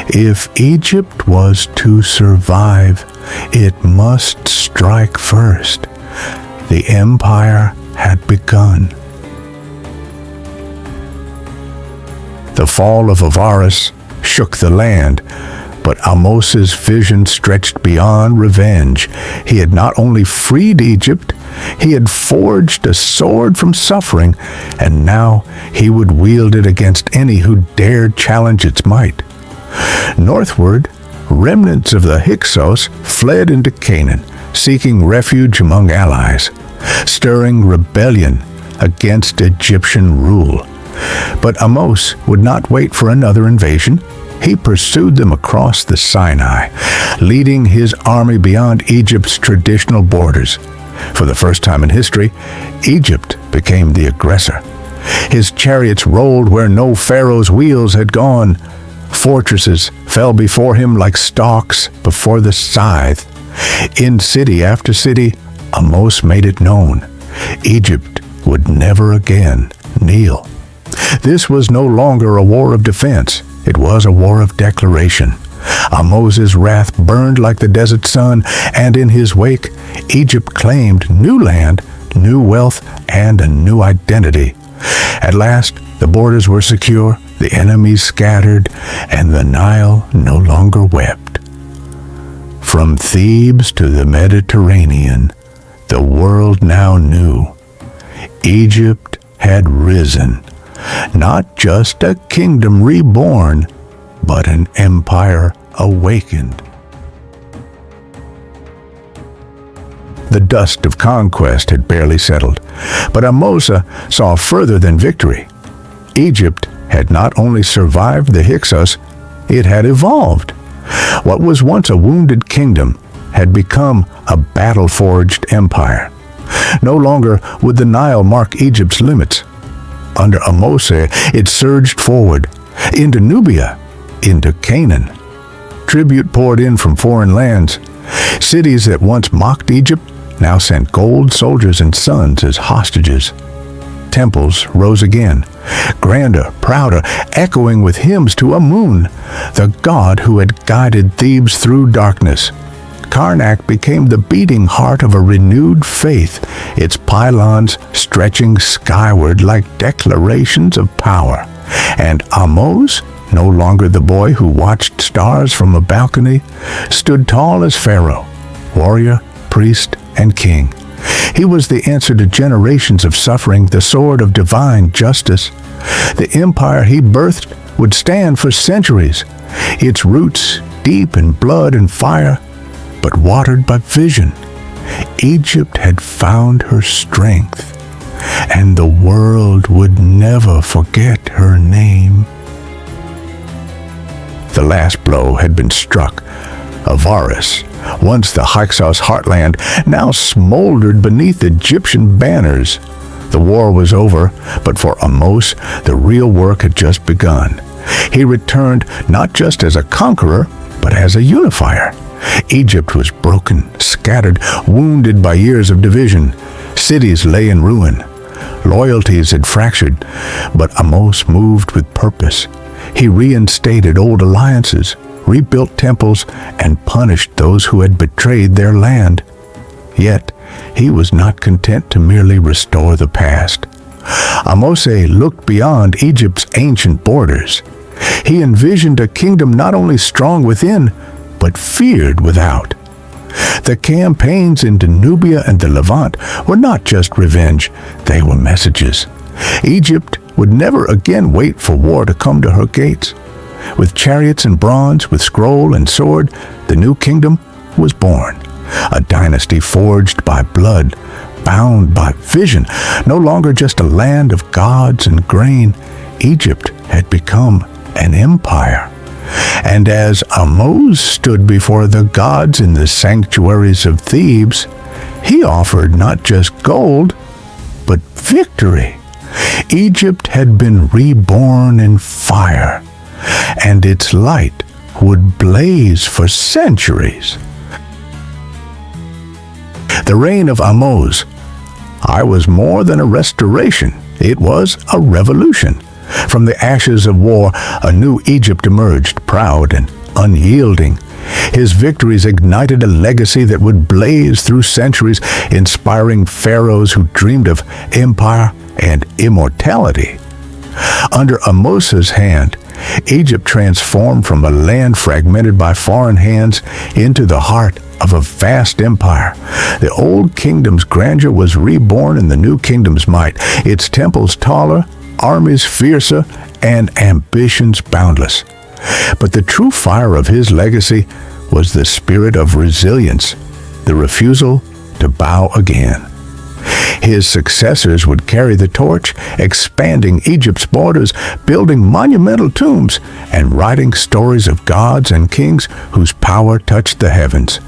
If Egypt was to survive, it must strike first. The empire had begun. The fall of Avaris shook the land, but Ahmose's vision stretched beyond revenge. He had not only freed Egypt, he had forged a sword from suffering, and now he would wield it against any who dared challenge its might. Northward, remnants of the Hyksos fled into Canaan, seeking refuge among allies. Stirring rebellion, against Egyptian rule. But Ahmose would not wait for another invasion. He pursued them across the Sinai, leading his army beyond Egypt's traditional borders. For the first time in history, Egypt became the aggressor. His chariots rolled where no pharaoh's wheels had gone. Fortresses fell before him like stalks before the scythe. In city after city, Ahmose made it known: Egypt would never again kneel. This was no longer a war of defense. It was a war of declaration. Ahmose's wrath burned like the desert sun, and in his wake, Egypt claimed new land, new wealth, and a new identity. At last, the borders were secure, the enemies scattered, and the Nile no longer wept. From Thebes to the Mediterranean, the world now knew Egypt had risen. Not just a kingdom reborn, but an empire awakened. The dust of conquest had barely settled, but Ahmose saw further than victory. Egypt had not only survived the Hyksos, it had evolved. What was once a wounded kingdom had become a battle-forged empire. No longer would the Nile mark Egypt's limits. Under Ahmose, it surged forward, into Nubia, into Canaan. Tribute poured in from foreign lands. Cities that once mocked Egypt now sent gold soldiers and sons as hostages. Temples rose again, grander, prouder, echoing with hymns to Amun, the god who had guided Thebes through darkness. Karnak became the beating heart of a renewed faith, its pylons stretching skyward like declarations of power. And Ahmose, no longer the boy who watched stars from a balcony, stood tall as Pharaoh, warrior, priest, and king. He was the answer to generations of suffering, the sword of divine justice. The empire he birthed would stand for centuries, its roots deep in blood and fire, but watered by vision. Egypt had found her strength, and the world would never forget her name. The last blow had been struck. Avaris, once the Hyksos heartland, now smoldered beneath Egyptian banners. The war was over, but for Ahmose, the real work had just begun. He returned not just as a conqueror, but as a unifier. Egypt was broken, scattered, wounded by years of division. Cities lay in ruin. Loyalties had fractured, but Ahmose moved with purpose. He reinstated old alliances, rebuilt temples, and punished those who had betrayed their land. Yet, he was not content to merely restore the past. Ahmose looked beyond Egypt's ancient borders. He envisioned a kingdom not only strong within, but feared without. The campaigns into Nubia and the Levant were not just revenge, they were messages. Egypt would never again wait for war to come to her gates. With chariots and bronze, with scroll and sword, the new kingdom was born. A dynasty forged by blood, bound by vision, no longer just a land of gods and grain. Egypt had become an empire. And as Ahmose stood before the gods in the sanctuaries of Thebes, he offered not just gold, but victory. Egypt had been reborn in fire, and its light would blaze for centuries. The reign of Ahmose, I was more than a restoration. It was a revolution. From the ashes of war, a new Egypt emerged, proud and unyielding. His victories ignited a legacy that would blaze through centuries, inspiring pharaohs who dreamed of empire and immortality. Under Ahmose's hand, Egypt transformed from a land fragmented by foreign hands into the heart of a vast empire. The old kingdom's grandeur was reborn in the new kingdom's might, its temples taller, armies fiercer, and ambitions boundless. But the true fire of his legacy was the spirit of resilience, the refusal to bow again. His successors would carry the torch, expanding Egypt's borders, building monumental tombs, and writing stories of gods and kings whose power touched the heavens.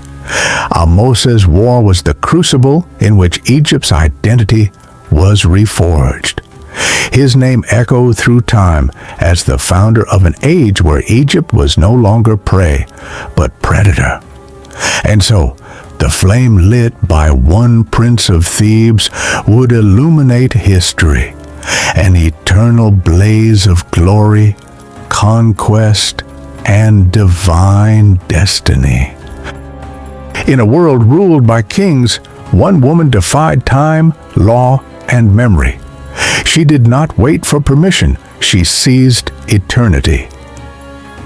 Ahmose's war was the crucible in which Egypt's identity was reforged. His name echoed through time as the founder of an age where Egypt was no longer prey, but predator. And so, the flame lit by one prince of Thebes would illuminate history, an eternal blaze of glory, conquest, and divine destiny. In a world ruled by kings, one woman defied time, law, and memory. She did not wait for permission. She seized eternity.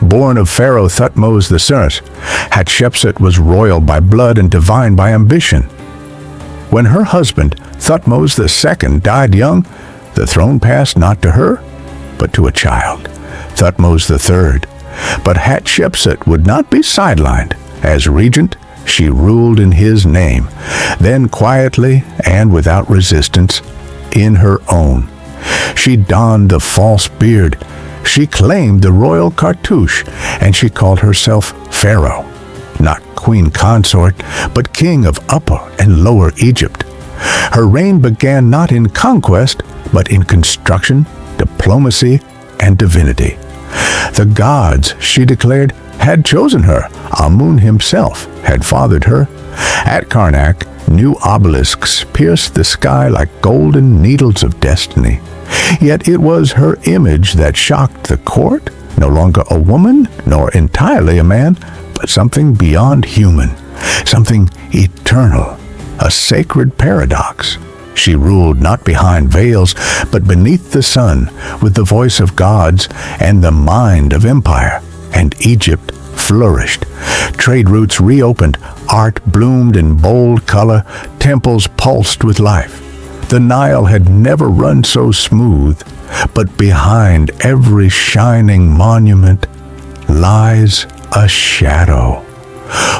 Born of Pharaoh Thutmose III, Hatshepsut was royal by blood and divine by ambition. When her husband, Thutmose II, died young, the throne passed not to her, but to a child, Thutmose III. But Hatshepsut would not be sidelined. As regent, she ruled in his name, then quietly and without resistance, in her own. She donned the false beard. She claimed the royal cartouche, and she called herself Pharaoh, not queen consort, but king of Upper and Lower Egypt. Her reign began not in conquest, but in construction, diplomacy, and divinity. The gods, she declared, had chosen her. Amun himself had fathered her. At Karnak, new obelisks pierced the sky like golden needles of destiny. Yet it was her image that shocked the court, no longer a woman, nor entirely a man, but something beyond human, something eternal, a sacred paradox. She ruled not behind veils, but beneath the sun, with the voice of gods and the mind of empire, and Egypt flourished. Trade routes reopened, art bloomed in bold color, temples pulsed with life. The Nile had never run so smooth, but behind every shining monument lies a shadow.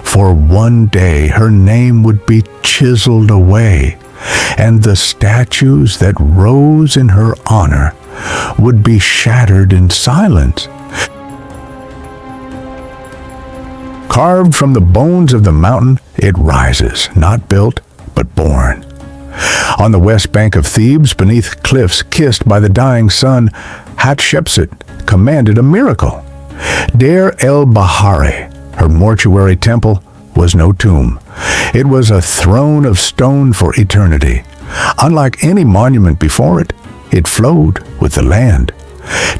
For one day her name would be chiseled away, and the statues that rose in her honor would be shattered in silence. Carved from the bones of the mountain, it rises, not built, but born. On the west bank of Thebes, beneath cliffs kissed by the dying sun, Hatshepsut commanded a miracle. Deir el-Bahari, her mortuary temple, was no tomb. It was a throne of stone for eternity. Unlike any monument before it, it flowed with the land.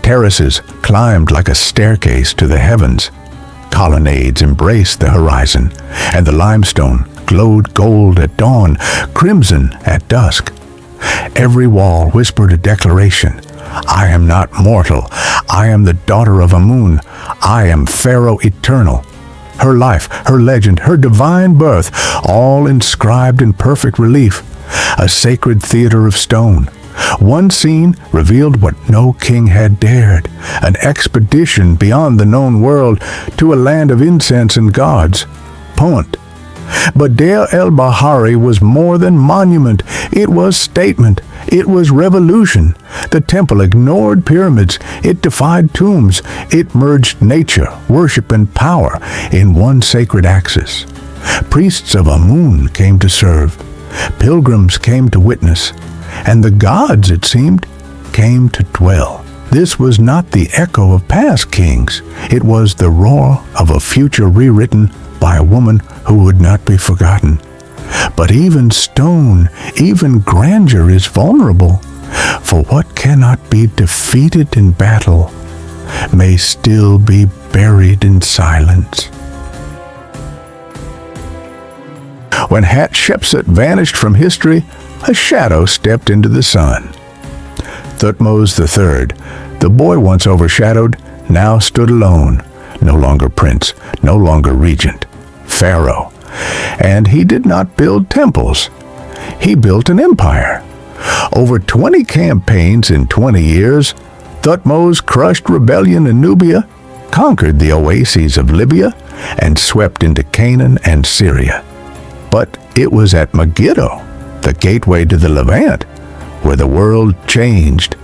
Terraces climbed like a staircase to the heavens. Colonnades embraced the horizon, and the limestone glowed gold at dawn, crimson at dusk. Every wall whispered a declaration. I am not mortal. I am the daughter of Amun. I am Pharaoh eternal. Her life, her legend, her divine birth, all inscribed in perfect relief. A sacred theater of stone. One scene revealed what no king had dared, an expedition beyond the known world to a land of incense and gods, Punt. But Deir el-Bahari was more than monument. It was statement. It was revolution. The temple ignored pyramids. It defied tombs. It merged nature, worship, and power in one sacred axis. Priests of Amun came to serve. Pilgrims came to witness. And the gods, it seemed, came to dwell. This was not the echo of past kings. It was the roar of a future rewritten by a woman who would not be forgotten. But even stone, even grandeur is vulnerable, for what cannot be defeated in battle may still be buried in silence. When Hatshepsut vanished from history, a shadow stepped into the sun. Thutmose III, the boy once overshadowed, now stood alone, no longer prince, no longer regent, pharaoh. And he did not build temples. He built an empire. Over 20 campaigns in 20 years, Thutmose crushed rebellion in Nubia, conquered the oases of Libya, and swept into Canaan and Syria. But it was at Megiddo the gateway to the Levant, where the world changed.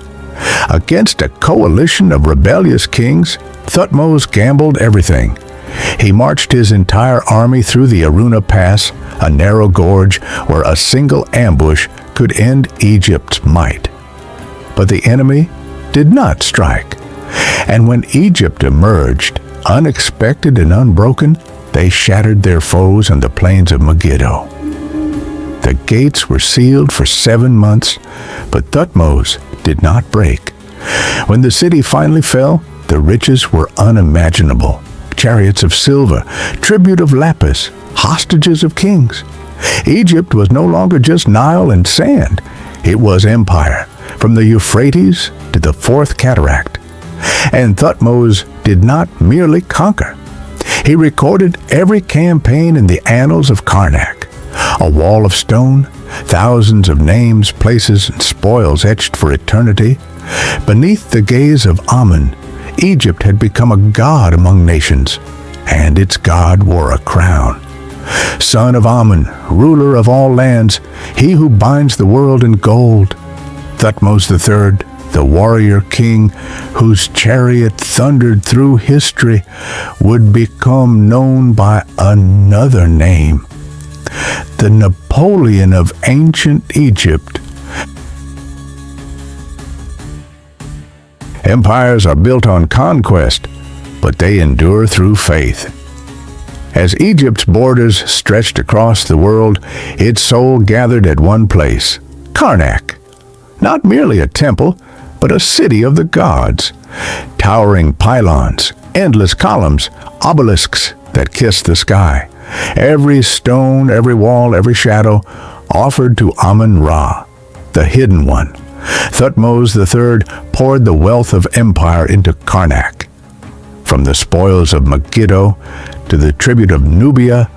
Against a coalition of rebellious kings, Thutmose gambled everything. He marched his entire army through the Aruna Pass, a narrow gorge where a single ambush could end Egypt's might. But the enemy did not strike. And when Egypt emerged, unexpected and unbroken, they shattered their foes on the plains of Megiddo. The gates were sealed for 7 months, but Thutmose did not break. When the city finally fell, the riches were unimaginable. Chariots of silver, tribute of lapis, hostages of kings. Egypt was no longer just Nile and sand. It was empire, from the Euphrates to the Fourth Cataract. And Thutmose did not merely conquer. He recorded every campaign in the annals of Karnak. A wall of stone, thousands of names, places, and spoils etched for eternity. Beneath the gaze of Amun, Egypt had become a god among nations, and its god wore a crown. Son of Amun, ruler of all lands, he who binds the world in gold. Thutmose III, the warrior king whose chariot thundered through history, would become known by another name. The Napoleon of ancient Egypt. Empires are built on conquest, but they endure through faith. As Egypt's borders stretched across the world, its soul gathered at one place, Karnak. Not merely a temple, but a city of the gods. Towering pylons, endless columns, obelisks that kissed the sky. Every stone, every wall, every shadow offered to Amun-Ra, the hidden one. Thutmose III poured the wealth of empire into Karnak. From the spoils of Megiddo to the tribute of Nubia,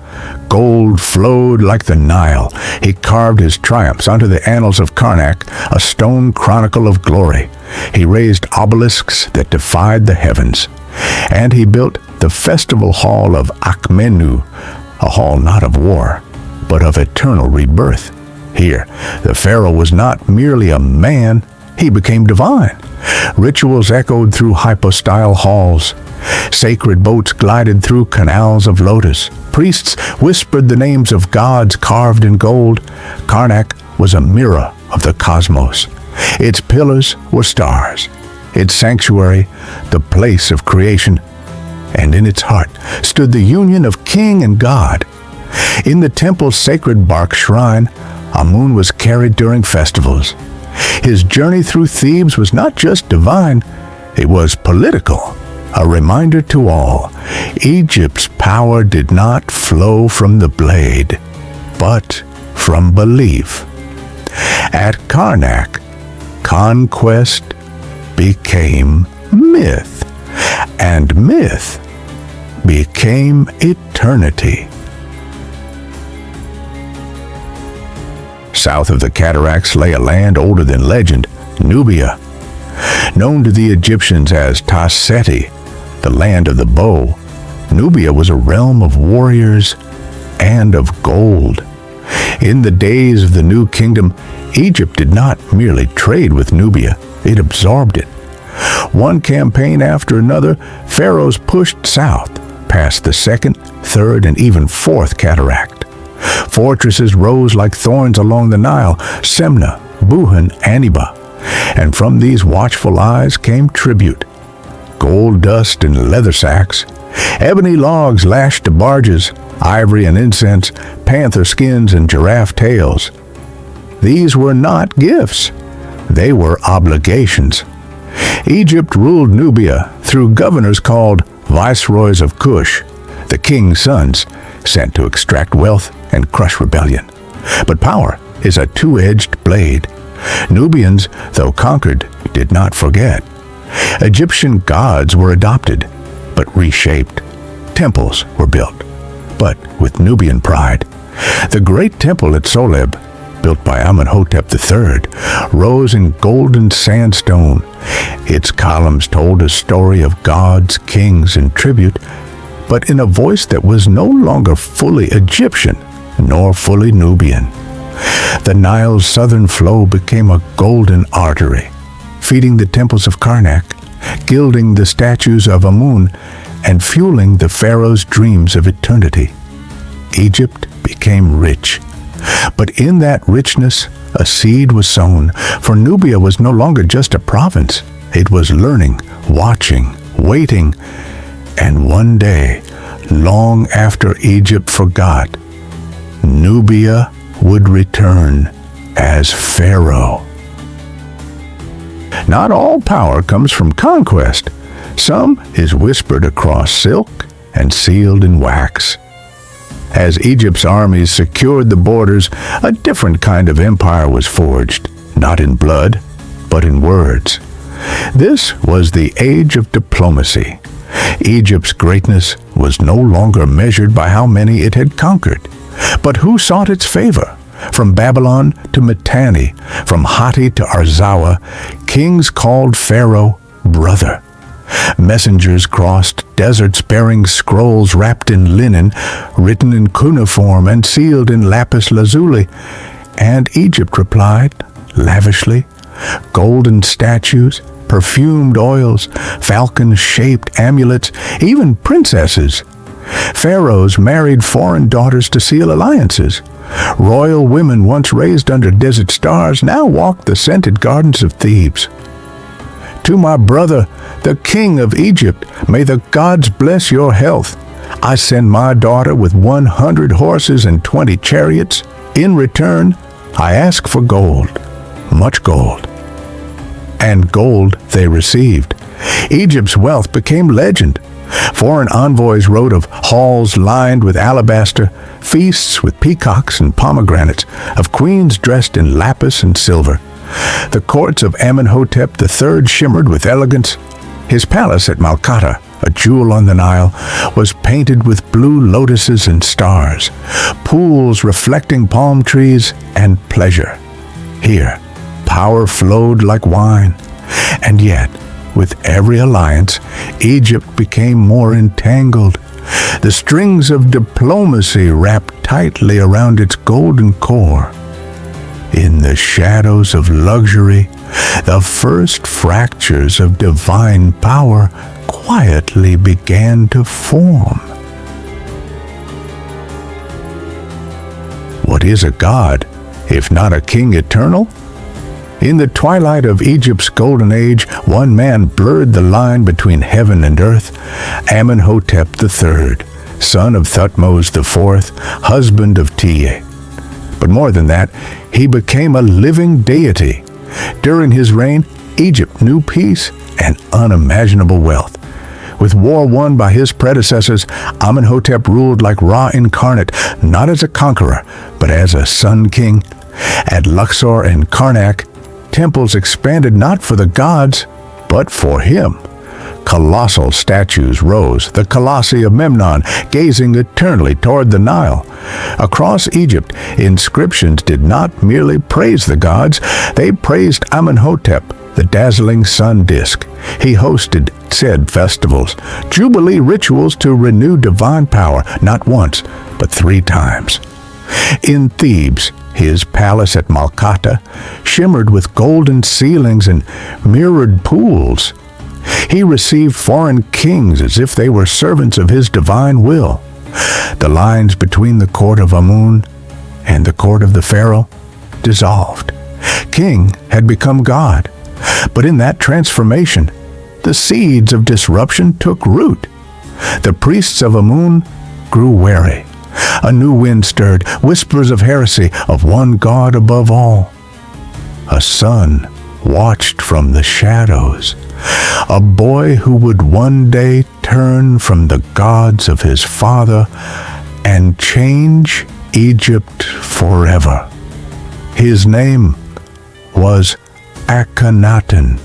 gold flowed like the Nile. He carved his triumphs onto the annals of Karnak, a stone chronicle of glory. He raised obelisks that defied the heavens. And he built the festival hall of Akhmenu, a hall not of war, but of eternal rebirth. Here, the pharaoh was not merely a man, he became divine. Rituals echoed through hypostyle halls. Sacred boats glided through canals of lotus. Priests whispered the names of gods carved in gold. Karnak was a mirror of the cosmos. Its pillars were stars. Its sanctuary, the place of creation. And in its heart stood the union of king and god. In the temple's sacred bark shrine, Amun was carried during festivals. His journey through Thebes was not just divine, it was political. A reminder to all, Egypt's power did not flow from the blade, but from belief. At Karnak, conquest became myth, and myth became eternity. South of the cataracts lay a land older than legend, Nubia. Known to the Egyptians as Tas-Seti, the land of the bow, Nubia was a realm of warriors and of gold. In the days of the New Kingdom, Egypt did not merely trade with Nubia, it absorbed it. One campaign after another, pharaohs pushed south, past the second, third, and even fourth cataract. Fortresses rose like thorns along the Nile, Semna, Buhan, Aniba. And from these watchful eyes came tribute. Gold dust and leather sacks, ebony logs lashed to barges, ivory and incense, panther skins and giraffe tails. These were not gifts, they were obligations. Egypt ruled Nubia through governors called viceroys of Kush, the king's sons, sent to extract wealth and crush rebellion. But power is a two-edged blade. Nubians, though conquered, did not forget. Egyptian gods were adopted, but reshaped. Temples were built, but with Nubian pride. The great temple at Soleb, built by Amenhotep III, rose in golden sandstone. Its columns told a story of gods, kings, and tribute, but in a voice that was no longer fully Egyptian, nor fully Nubian. The Nile's southern flow became a golden artery, feeding the temples of Karnak, gilding the statues of Amun, and fueling the pharaoh's dreams of eternity. Egypt became rich. But in that richness, a seed was sown, for Nubia was no longer just a province. It was learning, watching, waiting, and one day, long after Egypt forgot, Nubia would return as Pharaoh. Not all power comes from conquest. Some is whispered across silk and sealed in wax. As Egypt's armies secured the borders, a different kind of empire was forged, not in blood, but in words. This was the age of diplomacy. Egypt's greatness was no longer measured by how many it had conquered, but who sought its favor. From Babylon to Mitanni, from Hatti to Arzawa, kings called Pharaoh brother. Messengers crossed deserts bearing scrolls wrapped in linen, written in cuneiform and sealed in lapis lazuli, and Egypt replied lavishly. Golden statues, perfumed oils, falcon-shaped amulets, even princesses. Pharaohs married foreign daughters to seal alliances. Royal women once raised under desert stars now walked the scented gardens of Thebes. To my brother, the king of Egypt, may the gods bless your health. I send my daughter with 100 horses and 20 chariots. In return, I ask for gold, much gold. And gold they received. Egypt's wealth became legend. Foreign envoys wrote of halls lined with alabaster, feasts with peacocks and pomegranates, of queens dressed in lapis and silver. The courts of Amenhotep III shimmered with elegance. His palace at Malkata, a jewel on the Nile, was painted with blue lotuses and stars, pools reflecting palm trees and pleasure. Here, power flowed like wine. And yet, with every alliance, Egypt became more entangled. The strings of diplomacy wrapped tightly around its golden core. In the shadows of luxury, the first fractures of divine power quietly began to form. What is a god, if not a king eternal? In the twilight of Egypt's golden age, one man blurred the line between heaven and earth. Amenhotep III, son of Thutmose IV, husband of Tiye. But more than that, he became a living deity. During his reign, Egypt knew peace and unimaginable wealth. With war won by his predecessors, Amenhotep ruled like Ra incarnate, not as a conqueror, but as a sun king. At Luxor and Karnak, temples expanded not for the gods, but for him. Colossal statues rose, the colossi of Memnon, gazing eternally toward the Nile. Across Egypt, inscriptions did not merely praise the gods, they praised Amenhotep, the dazzling sun disk. He hosted said festivals, jubilee rituals to renew divine power, not once, but 3 times. In Thebes, his palace at Malkata shimmered with golden ceilings and mirrored pools. He received foreign kings as if they were servants of his divine will. The lines between the court of Amun and the court of the pharaoh dissolved. King had become god. But in that transformation, the seeds of disruption took root. The priests of Amun grew wary. A new wind stirred, whispers of heresy, of one God above all. A son watched from the shadows, a boy who would one day turn from the gods of his father and change Egypt forever. His name was Akhenaten.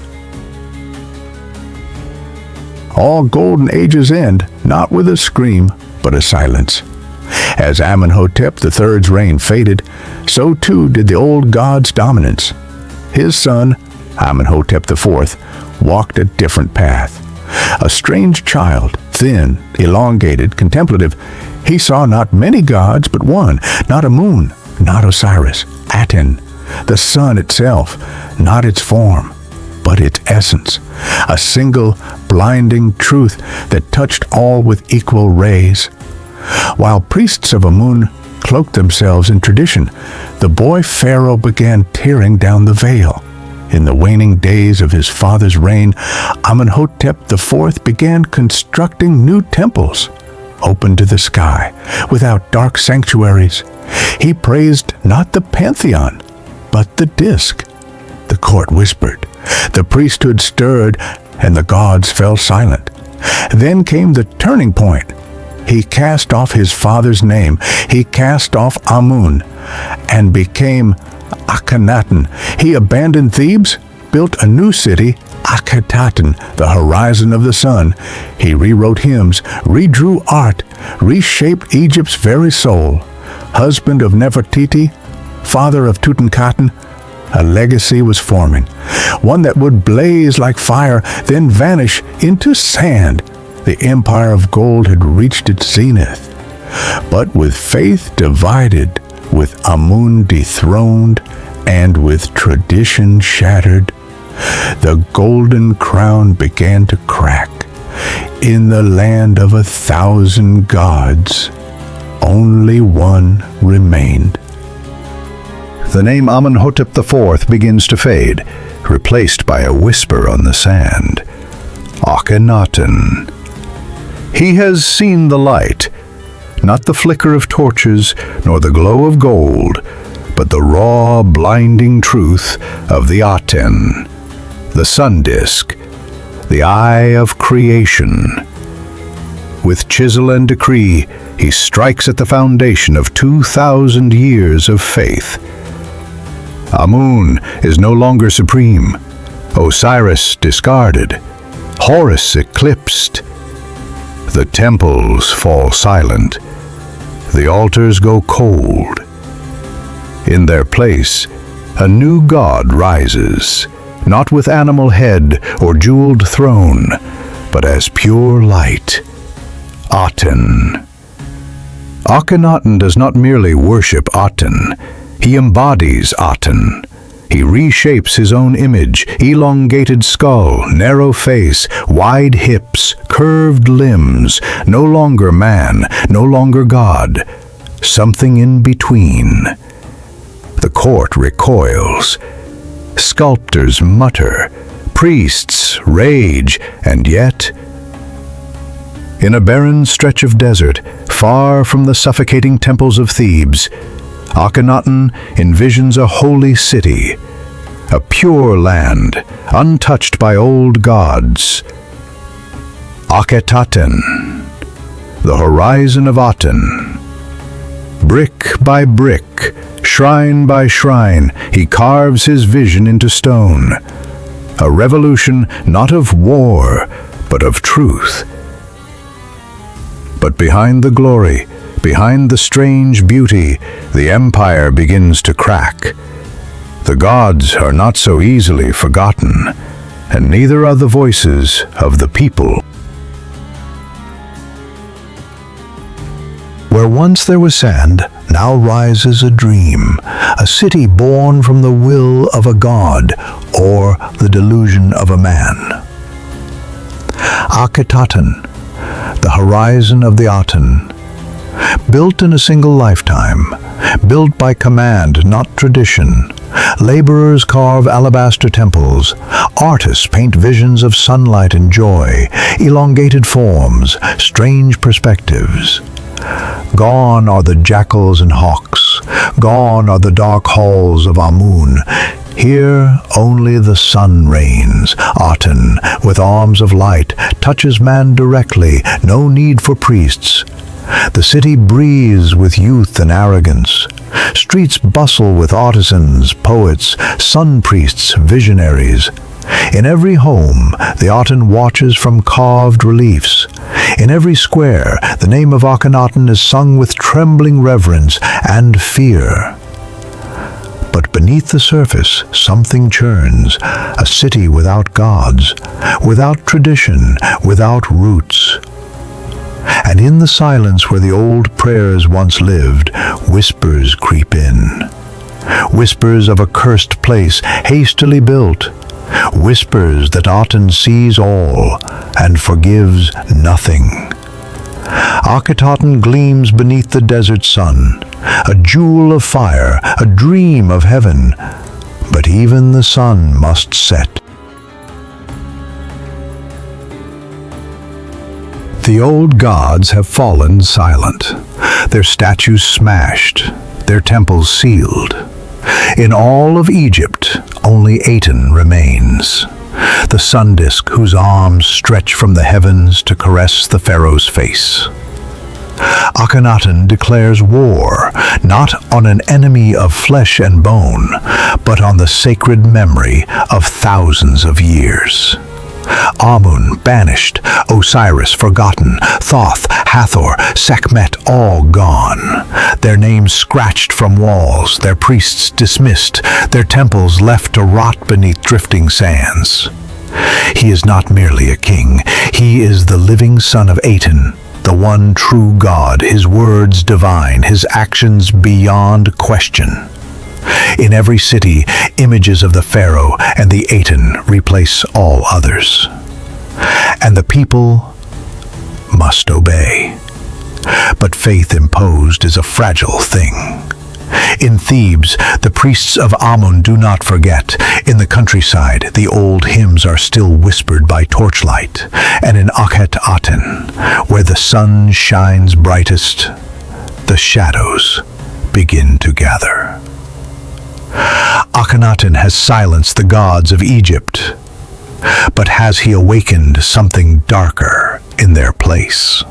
All golden ages end, not with a scream, but a silence. As Amenhotep III's reign faded, so too did the old god's dominance. His son, Amenhotep IV, walked a different path. A strange child, thin, elongated, contemplative, he saw not many gods but one, not Amun, not Osiris, Aten, the sun itself, not its form, but its essence, a single blinding truth that touched all with equal rays. While priests of Amun cloaked themselves in tradition, the boy pharaoh began tearing down the veil. In the waning days of his father's reign, Amenhotep IV began constructing new temples, open to the sky, without dark sanctuaries. He praised not the pantheon, but the disk. The court whispered, the priesthood stirred, and the gods fell silent. Then came the turning point. He cast off his father's name. He cast off Amun and became Akhenaten. He abandoned Thebes, built a new city, Akhenaten, the horizon of the sun. He rewrote hymns, redrew art, reshaped Egypt's very soul. Husband of Nefertiti, father of Tutankhamun, a legacy was forming, one that would blaze like fire, then vanish into sand. The empire of gold had reached its zenith. But with faith divided, with Amun dethroned, and with tradition shattered, the golden crown began to crack. In the land of 1,000 gods, only one remained. The name Amenhotep IV begins to fade, replaced by a whisper on the sand. Akhenaten. He has seen the light, not the flicker of torches, nor the glow of gold, but the raw, blinding truth of the Aten, the sun disk, the eye of creation. With chisel and decree, he strikes at the foundation of 2,000 years of faith. Amun is no longer supreme, Osiris discarded, Horus eclipsed. The temples fall silent, the altars go cold. In their place, a new god rises, not with animal head or jeweled throne, but as pure light. Aten. Akhenaten does not merely worship Aten, he embodies Aten. He reshapes his own image, elongated skull, narrow face, wide hips, curved limbs, no longer man, no longer god, something in between. The court recoils. Sculptors mutter, priests rage, and yet, in a barren stretch of desert, far from the suffocating temples of Thebes, Akhenaten envisions a holy city, a pure land, untouched by old gods. Akhenaten, the horizon of Aten. Brick by brick, shrine by shrine, he carves his vision into stone. A revolution not of war, but of truth. But behind the glory, behind the strange beauty, the empire begins to crack. The gods are not so easily forgotten, and neither are the voices of the people. Where once there was sand, now rises a dream, a city born from the will of a god or the delusion of a man. Akhenaten, the horizon of the Aten, built in a single lifetime, built by command, not tradition. Laborers carve alabaster temples, artists paint visions of sunlight and joy, elongated forms, strange perspectives. Gone are the jackals and hawks, gone are the dark halls of Amun. Here only the sun reigns. Aten, with arms of light, touches man directly, no need for priests. The city breathes with youth and arrogance. Streets bustle with artisans, poets, sun priests, visionaries. In every home, the Aten watches from carved reliefs. In every square, the name of Akhenaten is sung with trembling reverence and fear. But beneath the surface, something churns, a city without gods, without tradition, without roots. and in the silence where the old prayers once lived, whispers creep in. Whispers of a cursed place hastily built, whispers that Aten sees all and forgives nothing. Akhenaten gleams beneath the desert sun, a jewel of fire, a dream of heaven, but even the sun must set. The old gods have fallen silent, their statues smashed, their temples sealed. In all of Egypt, only Aten remains, the sun disk whose arms stretch from the heavens to caress the pharaoh's face. Akhenaten declares war, not on an enemy of flesh and bone, but on the sacred memory of thousands of years. Amun banished, Osiris forgotten, Thoth, Hathor, Sekhmet all gone, their names scratched from walls, their priests dismissed, their temples left to rot beneath drifting sands. He is not merely a king, he is the living son of Aten, the one true God, his words divine, his actions beyond question. In every city, images of the pharaoh and the Aten replace all others. And the people must obey. But faith imposed is a fragile thing. In Thebes, the priests of Amun do not forget. In the countryside, the old hymns are still whispered by torchlight. And in Akhenaten, where the sun shines brightest, the shadows begin to gather. Akhenaten has silenced the gods of Egypt, but has he awakened something darker in their place?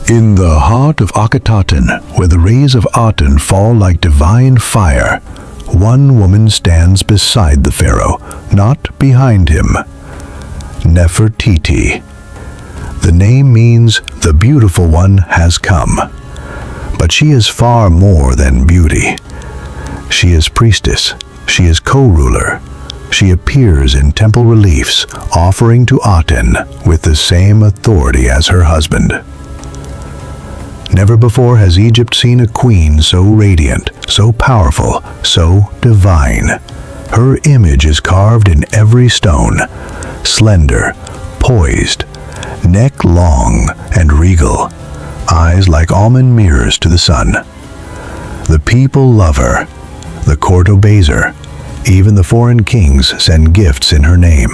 In the heart of Akhenaten, where the rays of Aten fall like divine fire, one woman stands beside the pharaoh, not behind him. Nefertiti. The name means the beautiful one has come. But she is far more than beauty. She is priestess. She is co-ruler. She appears in temple reliefs, offering to Aten with the same authority as her husband. Never before has Egypt seen a queen so radiant, so powerful, so divine. Her image is carved in every stone, slender, poised, neck long and regal, eyes like almond mirrors to the sun. The people love her, the court obeys her, even the foreign kings send gifts in her name.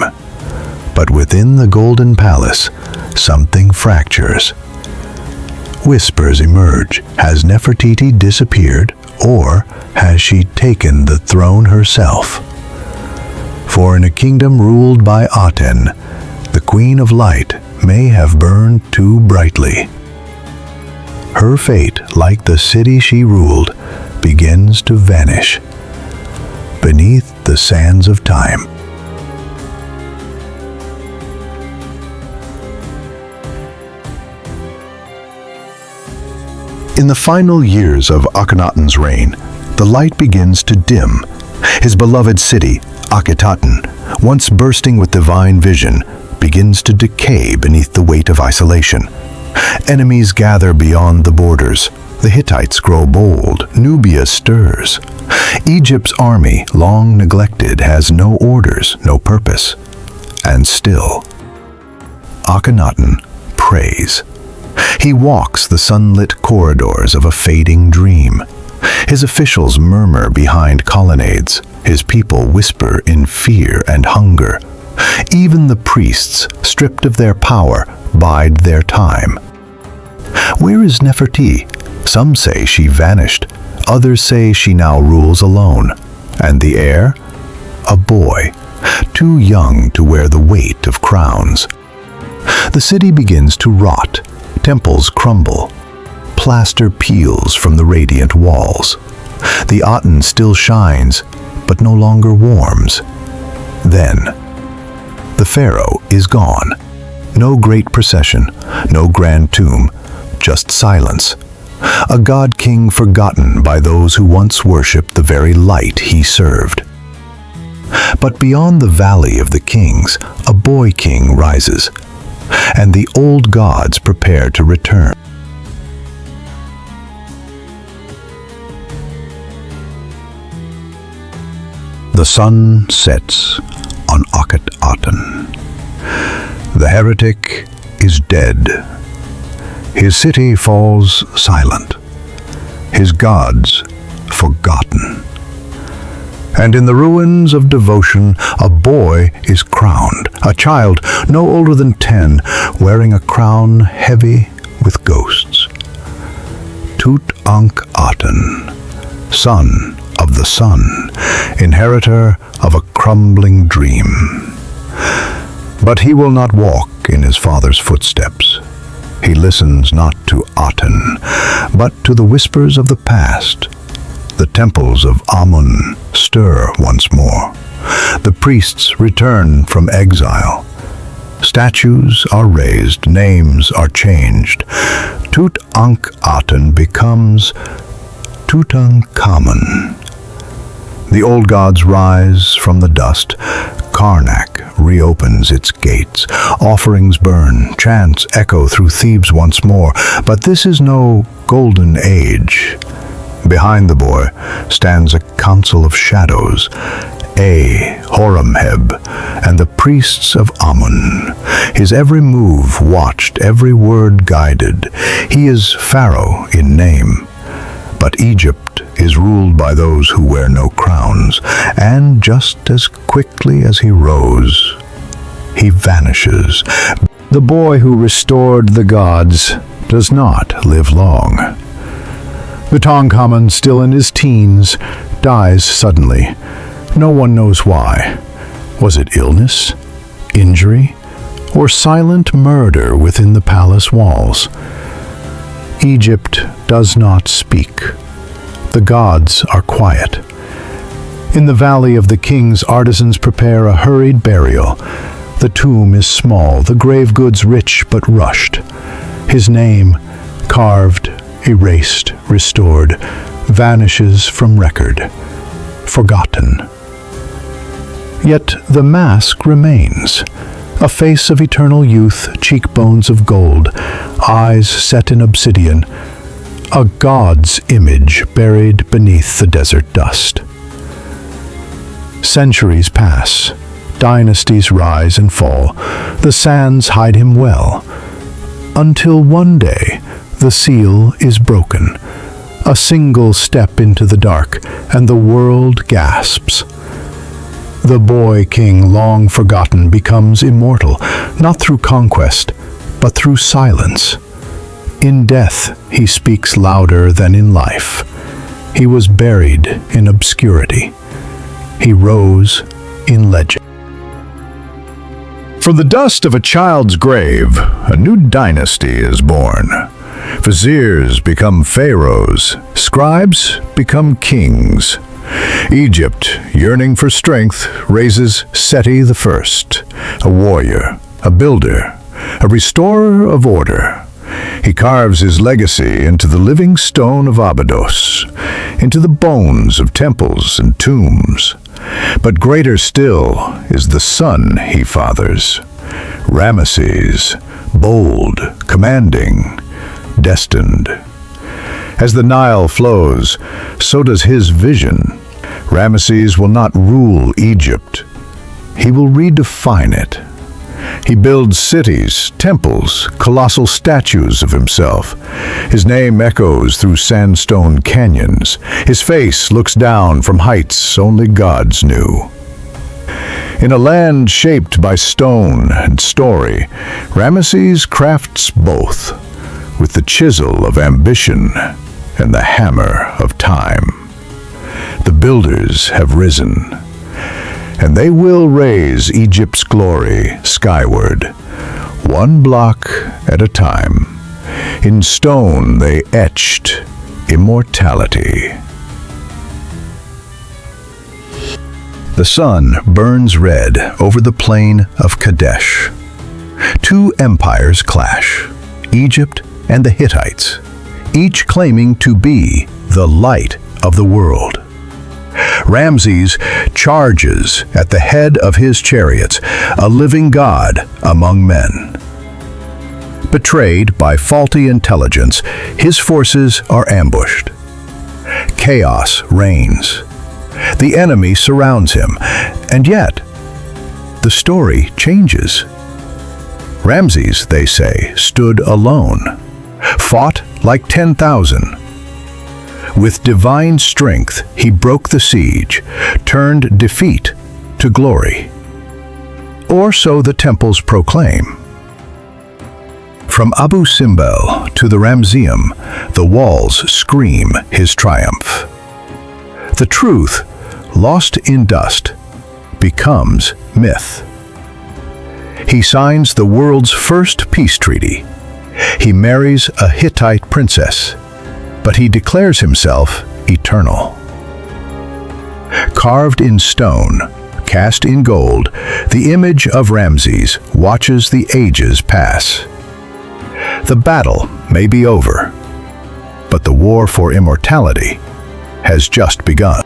But within the golden palace, something fractures. Whispers emerge. Has Nefertiti disappeared, or has she taken the throne herself? For in a kingdom ruled by Aten, the Queen of Light may have burned too brightly. Her fate, like the city she ruled, begins to vanish beneath the sands of time. In the final years of Akhenaten's reign, the light begins to dim. His beloved city, Akhenaten, once bursting with divine vision, begins to decay beneath the weight of isolation. Enemies gather beyond the borders. The Hittites grow bold. Nubia stirs. Egypt's army, long neglected, has no orders, no purpose. And still, Akhenaten prays. He walks the sunlit corridors of a fading dream. His officials murmur behind colonnades. His people whisper in fear and hunger. Even the priests, stripped of their power, bide their time. Where is Nefertiti? Some say she vanished. Others say she now rules alone. And the heir? A boy, too young to wear the weight of crowns. The city begins to rot. Temples crumble. Plaster peels from the radiant walls. The Aten still shines, but no longer warms. Then, the pharaoh is gone. No great procession, no grand tomb, just silence. A god-king forgotten by those who once worshipped the very light he served. But beyond the valley of the kings, a boy king rises, and the old gods prepare to return. The sun sets on Akhenaten. The heretic is dead. His city falls silent, his gods forgotten. And in the ruins of devotion, a boy is crowned, a child no older than 10, wearing a crown heavy with ghosts. Tutankhamun, son of the sun, inheritor of a crumbling dream. But he will not walk in his father's footsteps. He listens not to Aten, but to the whispers of the past. The temples of Amun stir once more. The priests return from exile. Statues are raised, names are changed. Tutankhaten becomes Tutankhamun. The old gods rise from the dust. Karnak reopens its gates. Offerings burn, chants echo through Thebes once more. But this is no golden age. Behind the boy stands a council of shadows, Horemheb, and the priests of Amun. His every move watched, every word guided. He is Pharaoh in name, but Egypt is ruled by those who wear no crowns, and just as quickly as he rose, he vanishes. The boy who restored the gods does not live long. Tutankhamun, still in his teens, dies suddenly. No one knows why. Was it illness, injury, or silent murder within the palace walls? Egypt does not speak. The gods are quiet. In the Valley of the Kings, artisans prepare a hurried burial. The tomb is small, the grave goods rich but rushed. His name, carved, erased, restored, vanishes from record, forgotten. Yet the mask remains, a face of eternal youth, cheekbones of gold, eyes set in obsidian, a god's image buried beneath the desert dust. Centuries pass, dynasties rise and fall, the sands hide him well, until one day the seal is broken, a single step into the dark, and the world gasps. The boy king, long forgotten, becomes immortal, not through conquest, but through silence. In death, he speaks louder than in life. He was buried in obscurity. He rose in legend. From the dust of a child's grave, a new dynasty is born. Viziers become pharaohs, scribes become kings. Egypt, yearning for strength, raises Seti I, a warrior, a builder, a restorer of order. He carves his legacy into the living stone of Abydos, into the bones of temples and tombs. But greater still is the son he fathers, Ramesses, bold, commanding, destined. As the Nile flows, so does his vision. Ramesses will not rule Egypt. He will redefine it. He builds cities, temples, colossal statues of himself. His name echoes through sandstone canyons. His face looks down from heights only gods knew. In a land shaped by stone and story, Ramesses crafts both, with the chisel of ambition and the hammer of time. The builders have risen, and they will raise Egypt's glory skyward, one block at a time. In stone they etched immortality. The sun burns red over the plain of Kadesh. Two empires clash, Egypt and the Hittites, each claiming to be the light of the world. Ramses charges at the head of his chariots, a living god among men. Betrayed by faulty intelligence, his forces are ambushed. Chaos reigns. The enemy surrounds him, and yet, the story changes. Ramses, they say, stood alone, fought like 10,000. With divine strength, he broke the siege, turned defeat to glory. Or so the temples proclaim. From Abu Simbel to the Ramesseum, the walls scream his triumph. The truth, lost in dust, becomes myth. He signs the world's first peace treaty. He marries a Hittite princess, but he declares himself eternal. Carved in stone, cast in gold, the image of Ramses watches the ages pass. The battle may be over, but the war for immortality has just begun.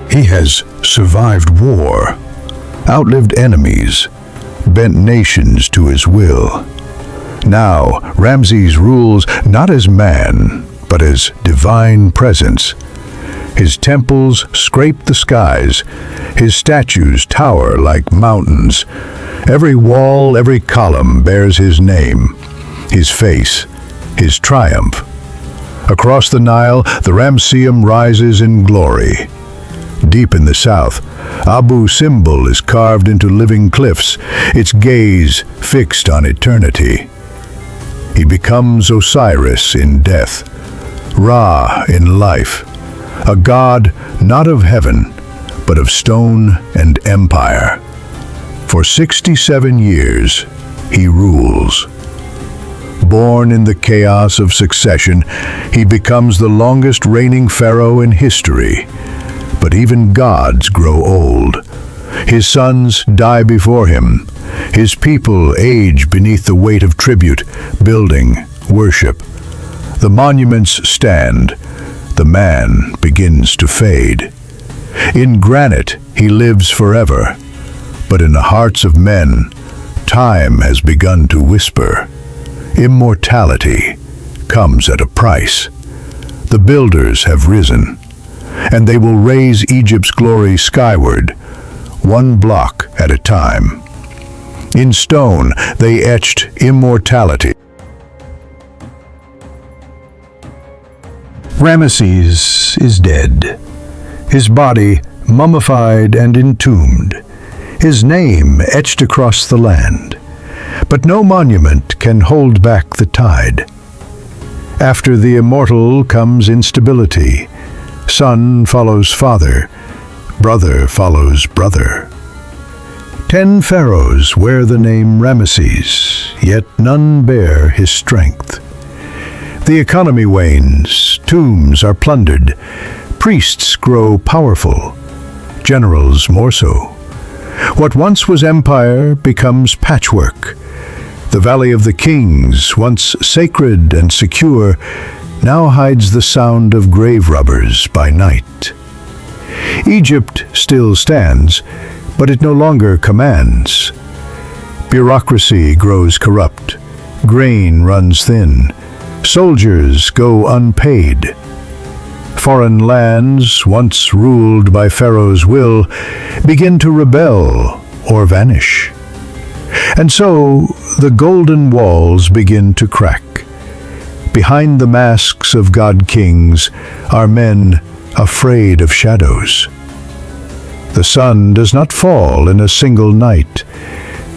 He has survived war, outlived enemies, bent nations to his will. Now, Ramses rules not as man, but as divine presence. His temples scrape the skies, his statues tower like mountains. Every wall, every column bears his name, his face, his triumph. Across the Nile, the Ramesseum rises in glory. Deep in the south, Abu Simbel is carved into living cliffs, its gaze fixed on eternity. He becomes Osiris in death, Ra in life, a god not of heaven, but of stone and empire. For 67 years, he rules. Born in the chaos of succession, he becomes the longest reigning pharaoh in history. But even gods grow old. His sons die before him. His people age beneath the weight of tribute, building, worship. The monuments stand. The man begins to fade. In granite, he lives forever. But in the hearts of men, time has begun to whisper. Immortality comes at a price. The builders have risen, and they will raise Egypt's glory skyward, one block at a time. In stone, they etched immortality. Ramesses is dead, his body mummified and entombed, his name etched across the land. But no monument can hold back the tide. After the immortal comes instability. Son follows father, brother follows brother. 10 pharaohs wear the name Ramesses, yet none bear his strength. The economy wanes, tombs are plundered, priests grow powerful, generals more so. What once was empire becomes patchwork. The Valley of the Kings, once sacred and secure, now hides the sound of grave robbers by night. Egypt still stands, but it no longer commands. Bureaucracy grows corrupt, grain runs thin, soldiers go unpaid. Foreign lands, once ruled by Pharaoh's will, begin to rebel or vanish. And so the golden walls begin to crack. Behind the masks of god-kings are men afraid of shadows. The sun does not fall in a single night,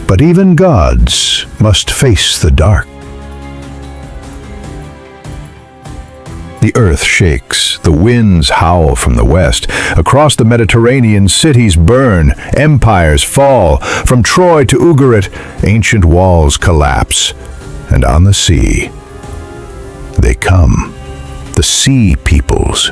but even gods must face the dark. The earth shakes, the winds howl from the west. Across the Mediterranean, cities burn, empires fall. From Troy to Ugarit, ancient walls collapse. And on the sea, they come, the sea peoples.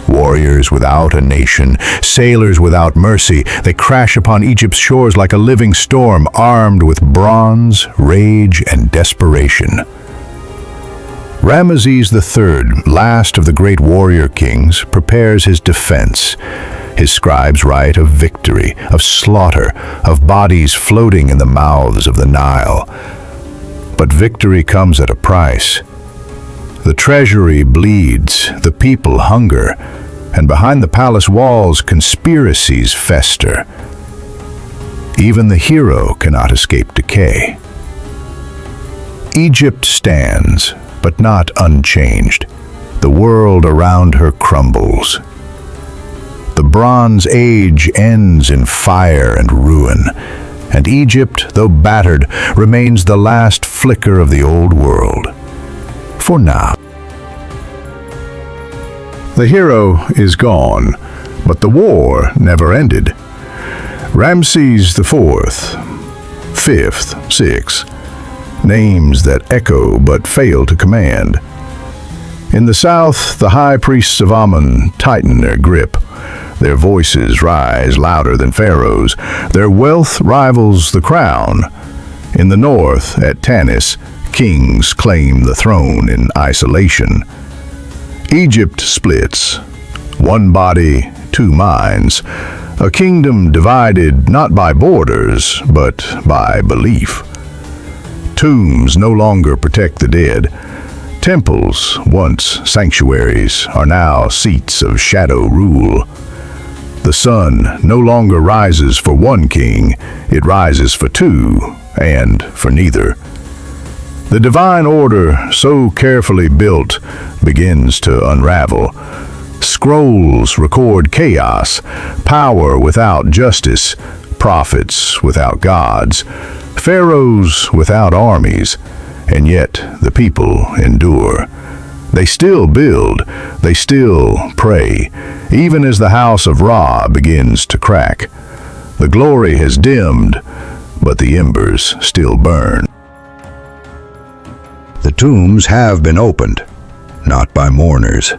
Warriors without a nation, sailors without mercy, they crash upon Egypt's shores like a living storm, armed with bronze, rage, and desperation. Ramses III, last of the great warrior kings, prepares his defense. His scribes write of victory, of slaughter, of bodies floating in the mouths of the Nile. But victory comes at a price. The treasury bleeds, the people hunger, and behind the palace walls conspiracies fester. Even the hero cannot escape decay. Egypt stands, but not unchanged. The world around her crumbles. The Bronze Age ends in fire and ruin, and Egypt, though battered, remains the last flicker of the old world. For now. The hero is gone, but the war never ended. Ramses IV, fifth, sixth, names that echo but fail to command. In the south, the high priests of Amun tighten their grip. Their voices rise louder than Pharaohs. Their wealth rivals the crown. In the north, at Tanis, kings claim the throne in isolation. Egypt splits. One body, two minds. A kingdom divided not by borders, but by belief. Tombs no longer protect the dead. Temples, once sanctuaries, are now seats of shadow rule. The sun no longer rises for one king, it rises for two, and for neither. The divine order, so carefully built, begins to unravel. Scrolls record chaos, power without justice, prophets without gods, pharaohs without armies, and yet the people endure. They still build, they still pray, even as the house of Ra begins to crack. The glory has dimmed, but the embers still burn. The tombs have been opened, not by mourners,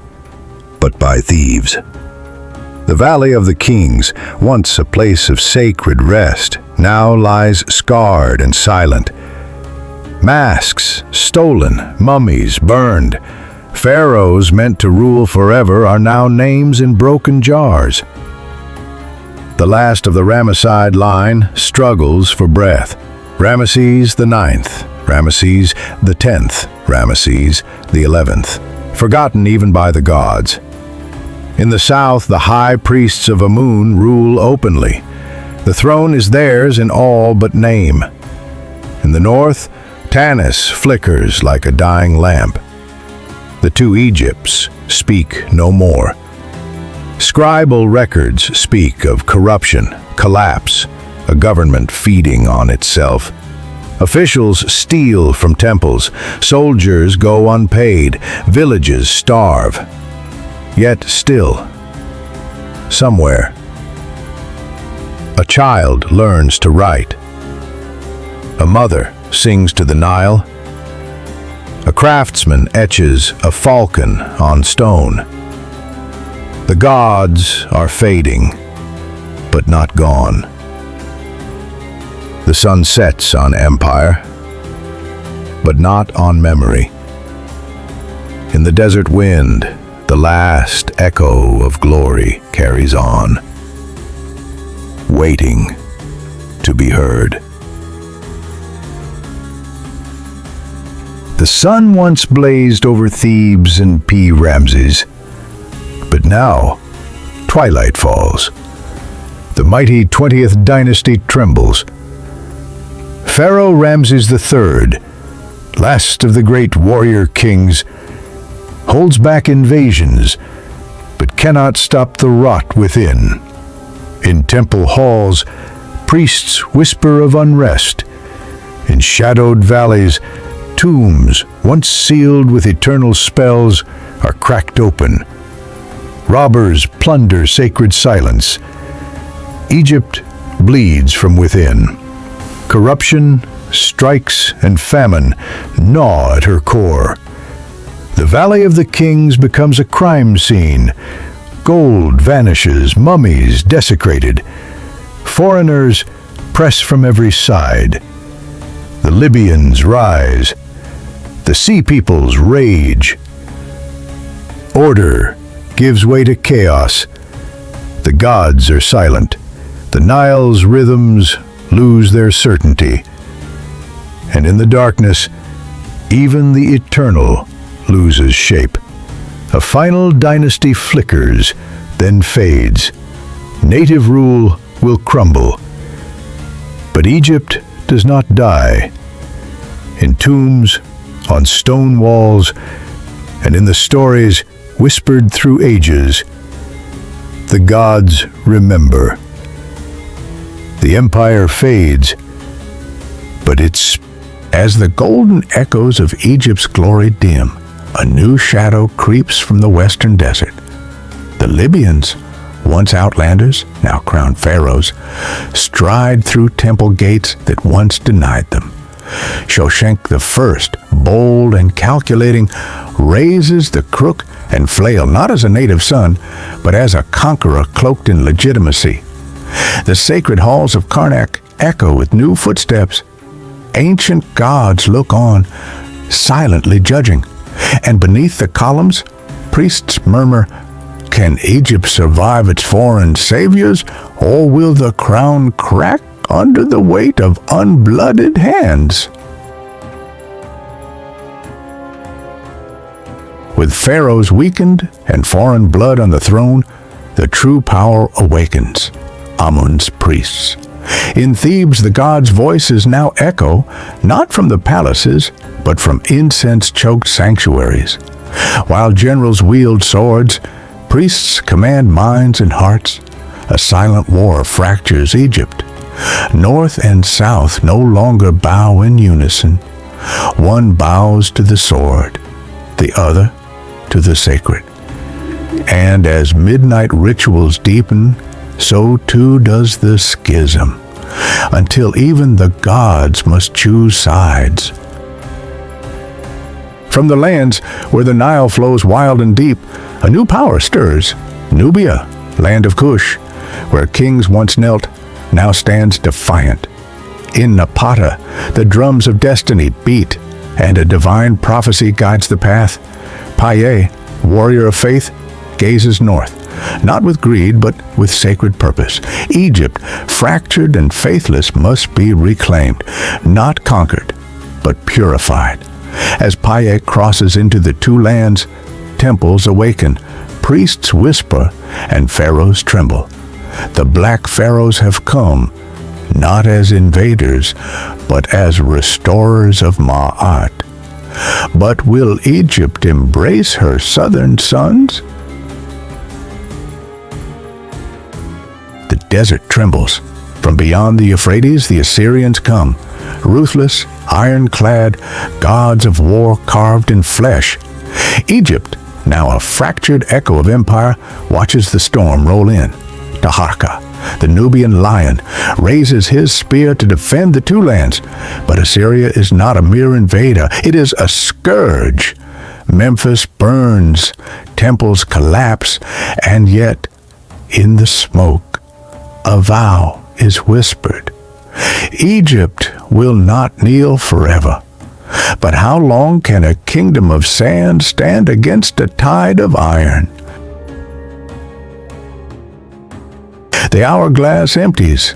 but by thieves. The Valley of the Kings, once a place of sacred rest, now lies scarred and silent. Masks stolen, mummies burned. Pharaohs meant to rule forever are now names in broken jars. The last of the Ramesside line struggles for breath. Ramesses the IX, Ramesses the X, Ramesses the XI, forgotten even by the gods. In the south, the high priests of Amun rule openly. The throne is theirs in all but name. In the north, Tanis flickers like a dying lamp. The two Egypts speak no more. Scribal records speak of corruption, collapse, a government feeding on itself. Officials steal from temples, soldiers go unpaid, villages starve. Yet still, somewhere, a child learns to write. A mother sings to the Nile. A craftsman etches a falcon on stone. The gods are fading, but not gone. The sun sets on empire, but not on memory. In the desert wind, the last echo of glory carries on, waiting to be heard. The sun once blazed over Thebes and Ramses, but now twilight falls. The mighty 20th dynasty trembles. Pharaoh Ramses III, last of the great warrior kings, holds back invasions, but cannot stop the rot within. In temple halls, priests whisper of unrest. In shadowed valleys, tombs, once sealed with eternal spells, are cracked open. Robbers plunder sacred silence. Egypt bleeds from within. Corruption, strikes, and famine gnaw at her core. The Valley of the Kings becomes a crime scene. Gold vanishes, mummies desecrated. Foreigners press from every side. The Libyans rise. The sea peoples rage. Order gives way to chaos. The gods are silent. The Nile's rhythms lose their certainty. And in the darkness, even the eternal loses shape. A final dynasty flickers, then fades. Native rule will crumble. But Egypt does not die. In tombs, on stone walls, and in the stories whispered through ages, the gods remember. The empire fades, but it's as the golden echoes of Egypt's glory dim, a new shadow creeps from the western desert. The Libyans, once outlanders, now crowned pharaohs, stride through temple gates that once denied them. Shoshenq I, bold and calculating, raises the crook and flail not as a native son, but as a conqueror cloaked in legitimacy. The sacred halls of Karnak echo with new footsteps. Ancient gods look on, silently judging, and beneath the columns, priests murmur, "Can Egypt survive its foreign saviors, or will the crown crack under the weight of unblooded hands?" With pharaohs weakened and foreign blood on the throne, the true power awakens. Amun's priests. In Thebes, the gods' voices now echo, not from the palaces, but from incense-choked sanctuaries. While generals wield swords, priests command minds and hearts. A silent war fractures Egypt. North and south no longer bow in unison. One bows to the sword, the other to the sacred. And as midnight rituals deepen, so too does the schism, until even the gods must choose sides. From the lands where the Nile flows wild and deep, a new power stirs. Nubia, land of Kush, where kings once knelt, now stands defiant. In Napata, the drums of destiny beat, and a divine prophecy guides the path. Paye, warrior of faith, gazes north, not with greed, but with sacred purpose. Egypt, fractured and faithless, must be reclaimed, not conquered, but purified. As Paye crosses into the two lands, temples awaken, priests whisper, and pharaohs tremble. The black pharaohs have come, not as invaders, but as restorers of Ma'at. But will Egypt embrace her southern sons? The desert trembles. From beyond the Euphrates, the Assyrians come, ruthless, ironclad, gods of war carved in flesh. Egypt, now a fractured echo of empire, watches the storm roll in. Taharka, the Nubian lion, raises his spear to defend the two lands. But Assyria is not a mere invader, it is a scourge. Memphis burns, temples collapse, and yet, in the smoke, a vow is whispered. Egypt will not kneel forever. But how long can a kingdom of sand stand against a tide of iron? The hourglass empties.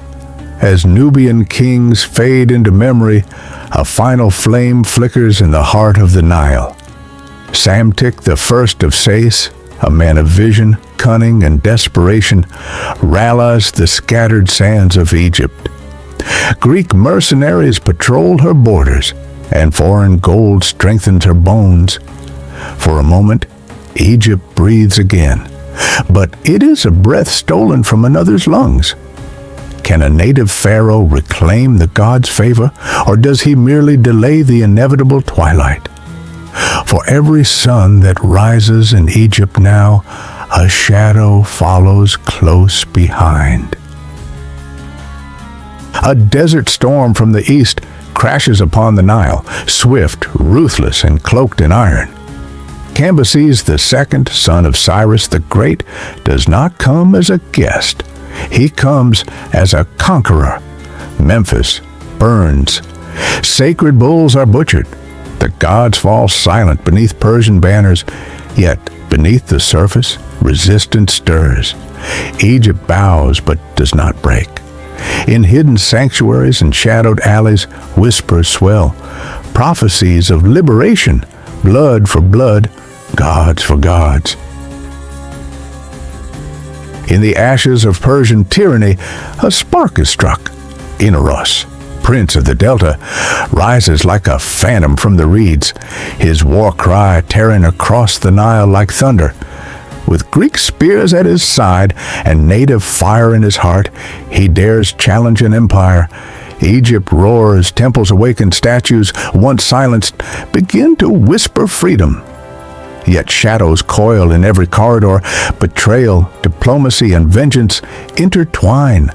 As Nubian kings fade into memory, a final flame flickers in the heart of the Nile. Psamtik I of Sais, a man of vision, cunning, and desperation, rallies the scattered sands of Egypt. Greek mercenaries patrol her borders, and foreign gold strengthens her bones. For a moment, Egypt breathes again, but it is a breath stolen from another's lungs. Can a native pharaoh reclaim the god's favor, or does he merely delay the inevitable twilight? For every sun that rises in Egypt now, a shadow follows close behind. A desert storm from the east crashes upon the Nile, swift, ruthless, and cloaked in iron. Kamose II, son of Cyrus the Great, does not come as a guest. He comes as a conqueror. Memphis burns. Sacred bulls are butchered. The gods fall silent beneath Persian banners, yet beneath the surface, resistance stirs. Egypt bows but does not break. In hidden sanctuaries and shadowed alleys, whispers swell, prophecies of liberation, blood for blood, gods for gods. In the ashes of Persian tyranny, a spark is struck. Inaros, prince of the Delta, rises like a phantom from the reeds, his war cry tearing across the Nile like thunder. With Greek spears at his side and native fire in his heart, he dares challenge an empire. Egypt roars, temples awaken, statues, once silenced, begin to whisper freedom. Yet shadows coil in every corridor, betrayal, diplomacy, and vengeance intertwine.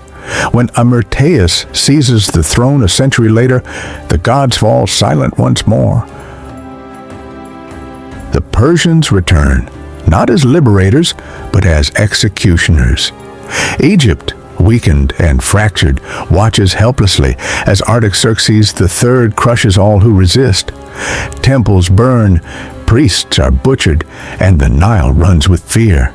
When Amenhotep seizes the throne a century later, the gods fall silent once more. The Persians return, not as liberators, but as executioners. Egypt, weakened and fractured, watches helplessly as Artaxerxes III crushes all who resist. Temples burn, priests are butchered, and the Nile runs with fear.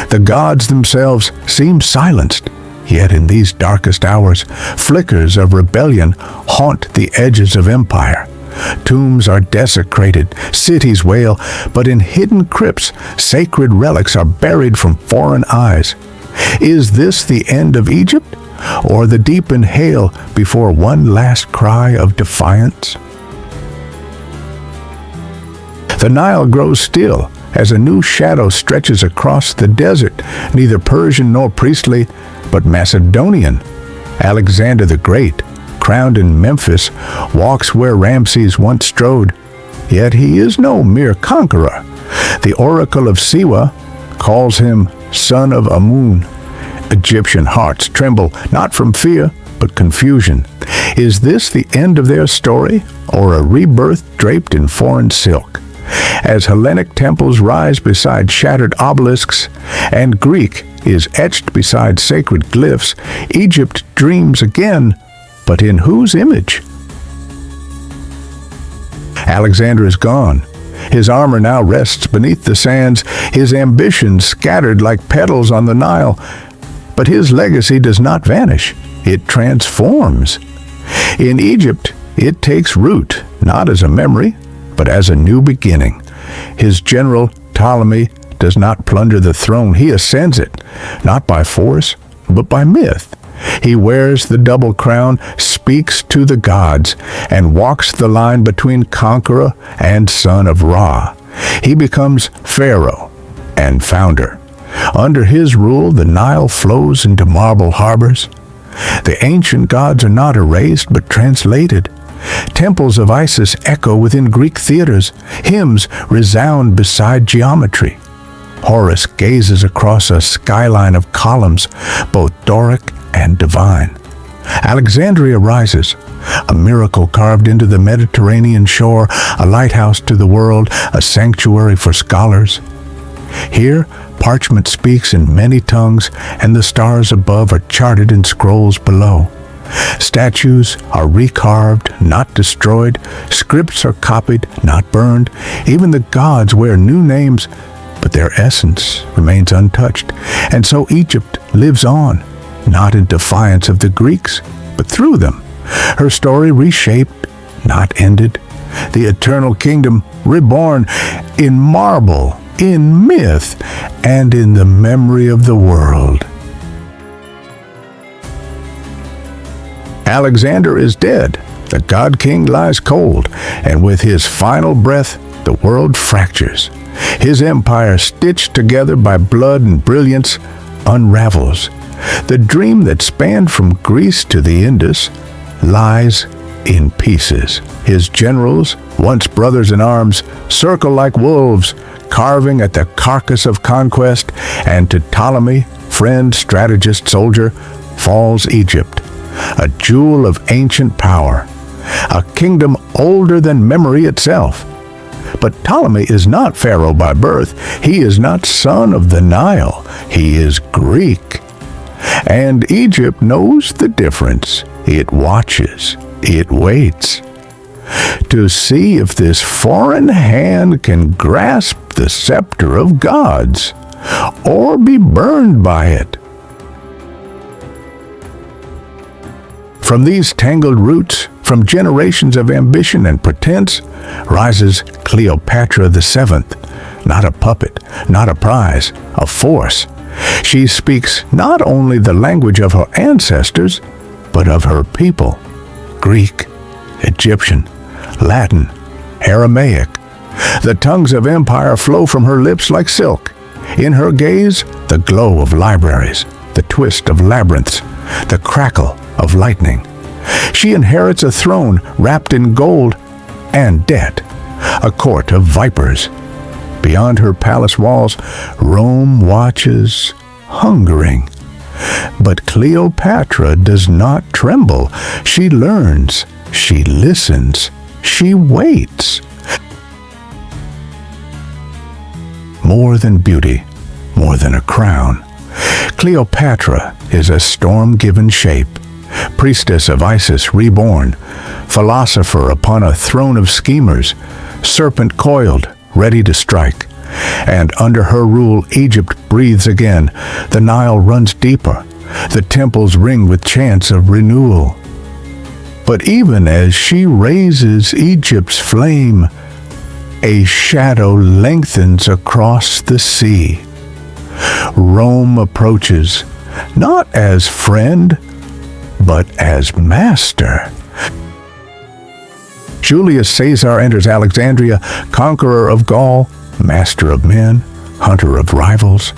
The gods themselves seem silenced, yet in these darkest hours, flickers of rebellion haunt the edges of empire. Tombs are desecrated, cities wail, but in hidden crypts, sacred relics are buried from foreign eyes. Is this the end of Egypt, or the deep inhale before one last cry of defiance? The Nile grows still as a new shadow stretches across the desert, neither Persian nor priestly, but Macedonian. Alexander the Great, crowned in Memphis, walks where Ramses once strode. Yet he is no mere conqueror. The oracle of Siwa calls him son of Amun. Egyptian hearts tremble, not from fear, but confusion. Is this the end of their story, or a rebirth draped in foreign silk? As Hellenic temples rise beside shattered obelisks, and Greek is etched beside sacred glyphs, Egypt dreams again, but in whose image? Alexander is gone. His armor now rests beneath the sands, his ambitions scattered like petals on the Nile. But his legacy does not vanish. It transforms. In Egypt, it takes root, not as a memory, but as a new beginning. His general, Ptolemy, does not plunder the throne. He ascends it, not by force, but by myth. He wears the double crown, speaks to the gods, and walks the line between conqueror and son of Ra. He becomes pharaoh and founder. Under his rule, the Nile flows into marble harbors. The ancient gods are not erased, but translated. Temples of Isis echo within Greek theaters. Hymns resound beside geometry. Horus gazes across a skyline of columns, both Doric and divine. Alexandria rises, a miracle carved into the Mediterranean shore, a lighthouse to the world, a sanctuary for scholars. Here, parchment speaks in many tongues, and the stars above are charted in scrolls below. Statues are recarved, not destroyed. Scripts are copied, not burned. Even the gods wear new names, but their essence remains untouched. And so Egypt lives on, not in defiance of the Greeks, but through them. Her story reshaped, not ended. The eternal kingdom reborn in marble, in myth, and in the memory of the world. Alexander is dead. The god-king lies cold, and with his final breath, the world fractures. His empire, stitched together by blood and brilliance, unravels. The dream that spanned from Greece to the Indus lies in pieces. His generals, once brothers in arms, circle like wolves, carving at the carcass of conquest, and to Ptolemy, friend, strategist, soldier, falls Egypt, a jewel of ancient power, a kingdom older than memory itself. But Ptolemy is not pharaoh by birth. He is not son of the Nile. He is Greek. And Egypt knows the difference. It watches. It waits. to see if this foreign hand can grasp the scepter of gods or be burned by it. From these tangled roots, from generations of ambition and pretense, rises Cleopatra VII, not a puppet, not a prize, a force. She speaks not only the language of her ancestors, but of her people. Greek, Egyptian, Latin, Aramaic. The tongues of empire flow from her lips like silk. In her gaze, the glow of libraries, the twist of labyrinths, the crackle of lightning. She inherits a throne wrapped in gold and debt, a court of vipers. Beyond her palace walls, Rome watches, hungering. But Cleopatra does not tremble. She learns, she listens, she waits. More than beauty, more than a crown, Cleopatra is a storm-given shape, priestess of Isis reborn, philosopher upon a throne of schemers, serpent coiled, ready to strike. And under her rule Egypt breathes again, the Nile runs deeper, the temples ring with chants of renewal. But even as she raises Egypt's flame, a shadow lengthens across the sea. Rome approaches, not as friend, but as master. Julius Caesar enters Alexandria, conqueror of Gaul, master of men, hunter of rivals.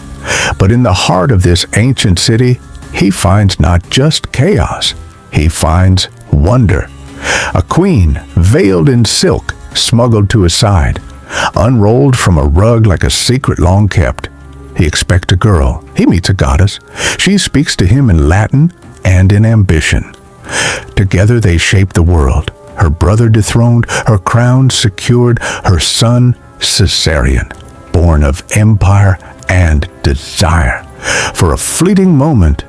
But in the heart of this ancient city, he finds not just chaos, he finds wonder. A queen, veiled in silk, smuggled to his side, unrolled from a rug like a secret long kept. He expects a girl. He meets a goddess. She speaks to him in Latin and in ambition. Together they shape the world. Her brother dethroned, her crown secured, her son Caesarion, born of empire and desire. For a fleeting moment,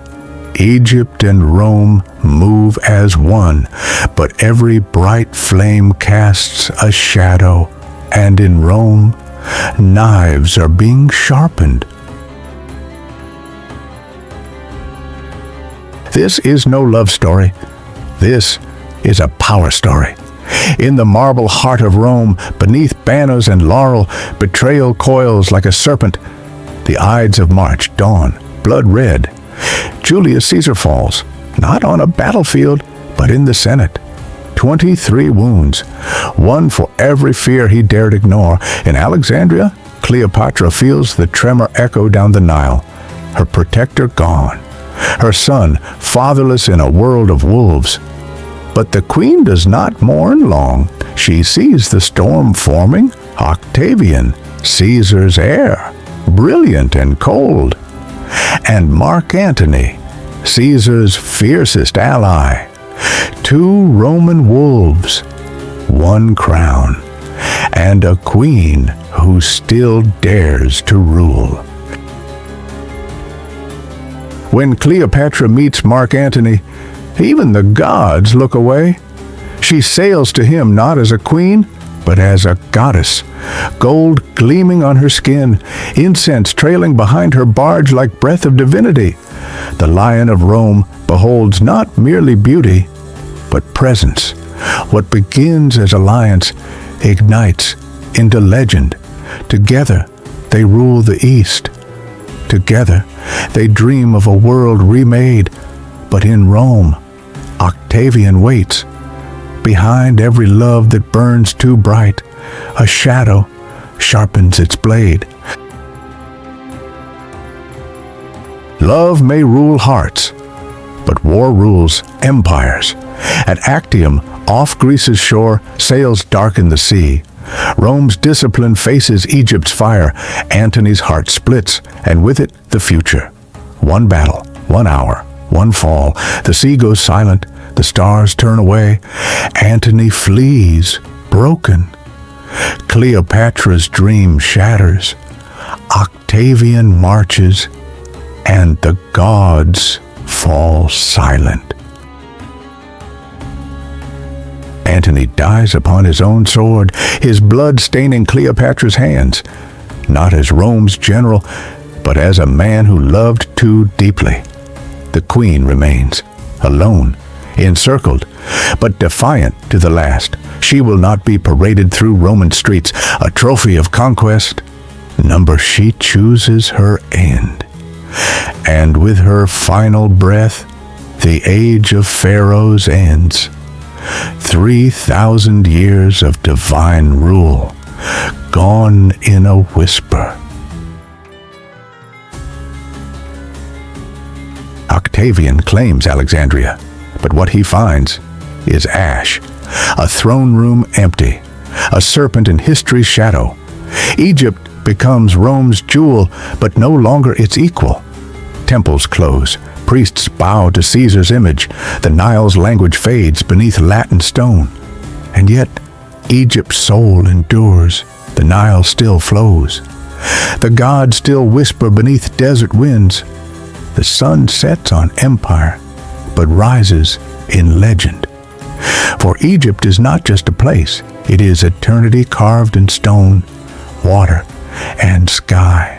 Egypt and Rome move as one, but every bright flame casts a shadow, and in Rome, knives are being sharpened. This is no love story. This is a power story. In the marble heart of Rome, beneath banners and laurel, betrayal coils like a serpent. The Ides of March dawn, blood red. Julius Caesar falls, not on a battlefield, but in the Senate. 23 wounds, one for every fear he dared ignore. In Alexandria, Cleopatra feels the tremor echo down the Nile. Her protector gone. Her son, fatherless in a world of wolves. But the queen does not mourn long. She sees the storm forming. Octavian, Caesar's heir, brilliant and cold. And Mark Antony, Caesar's fiercest ally. 2 Roman wolves, 1 crown, and a queen who still dares to rule. When Cleopatra meets Mark Antony, even the gods look away. She sails to him not as a queen, but as a goddess, gold gleaming on her skin, incense trailing behind her barge like breath of divinity. The Lion of Rome beholds not merely beauty, but presence. What begins as alliance ignites into legend. Together they rule the East. Together they dream of a world remade. But in Rome, Octavian waits. Behind every love that burns too bright, a shadow sharpens its blade. Love may rule hearts, but war rules empires. At Actium, off Greece's shore, sails darken the sea. Rome's discipline faces Egypt's fire. Antony's heart splits, and with it the future. One battle, 1 hour, 1 fall. The sea goes silent, the stars turn away. Antony flees, broken. Cleopatra's dream shatters. Octavian marches, and the gods fall silent. Antony dies upon his own sword, his blood staining Cleopatra's hands, not as Rome's general, but as a man who loved too deeply. The queen remains, alone, encircled, but defiant to the last. She will not be paraded through Roman streets, a trophy of conquest. She chooses her end. And with her final breath, the age of pharaohs ends. 3,000 years of divine rule, gone in a whisper. Octavian claims Alexandria, but what he finds is ash, a throne room empty, a serpent in history's shadow. Egypt becomes Rome's jewel, but no longer its equal. Temples close, priests bow to Caesar's image, the Nile's language fades beneath Latin stone. And yet, Egypt's soul endures, the Nile still flows. The gods still whisper beneath desert winds. The sun sets on empire, but rises in legend. For Egypt is not just a place, it is eternity carved in stone, water, and sky.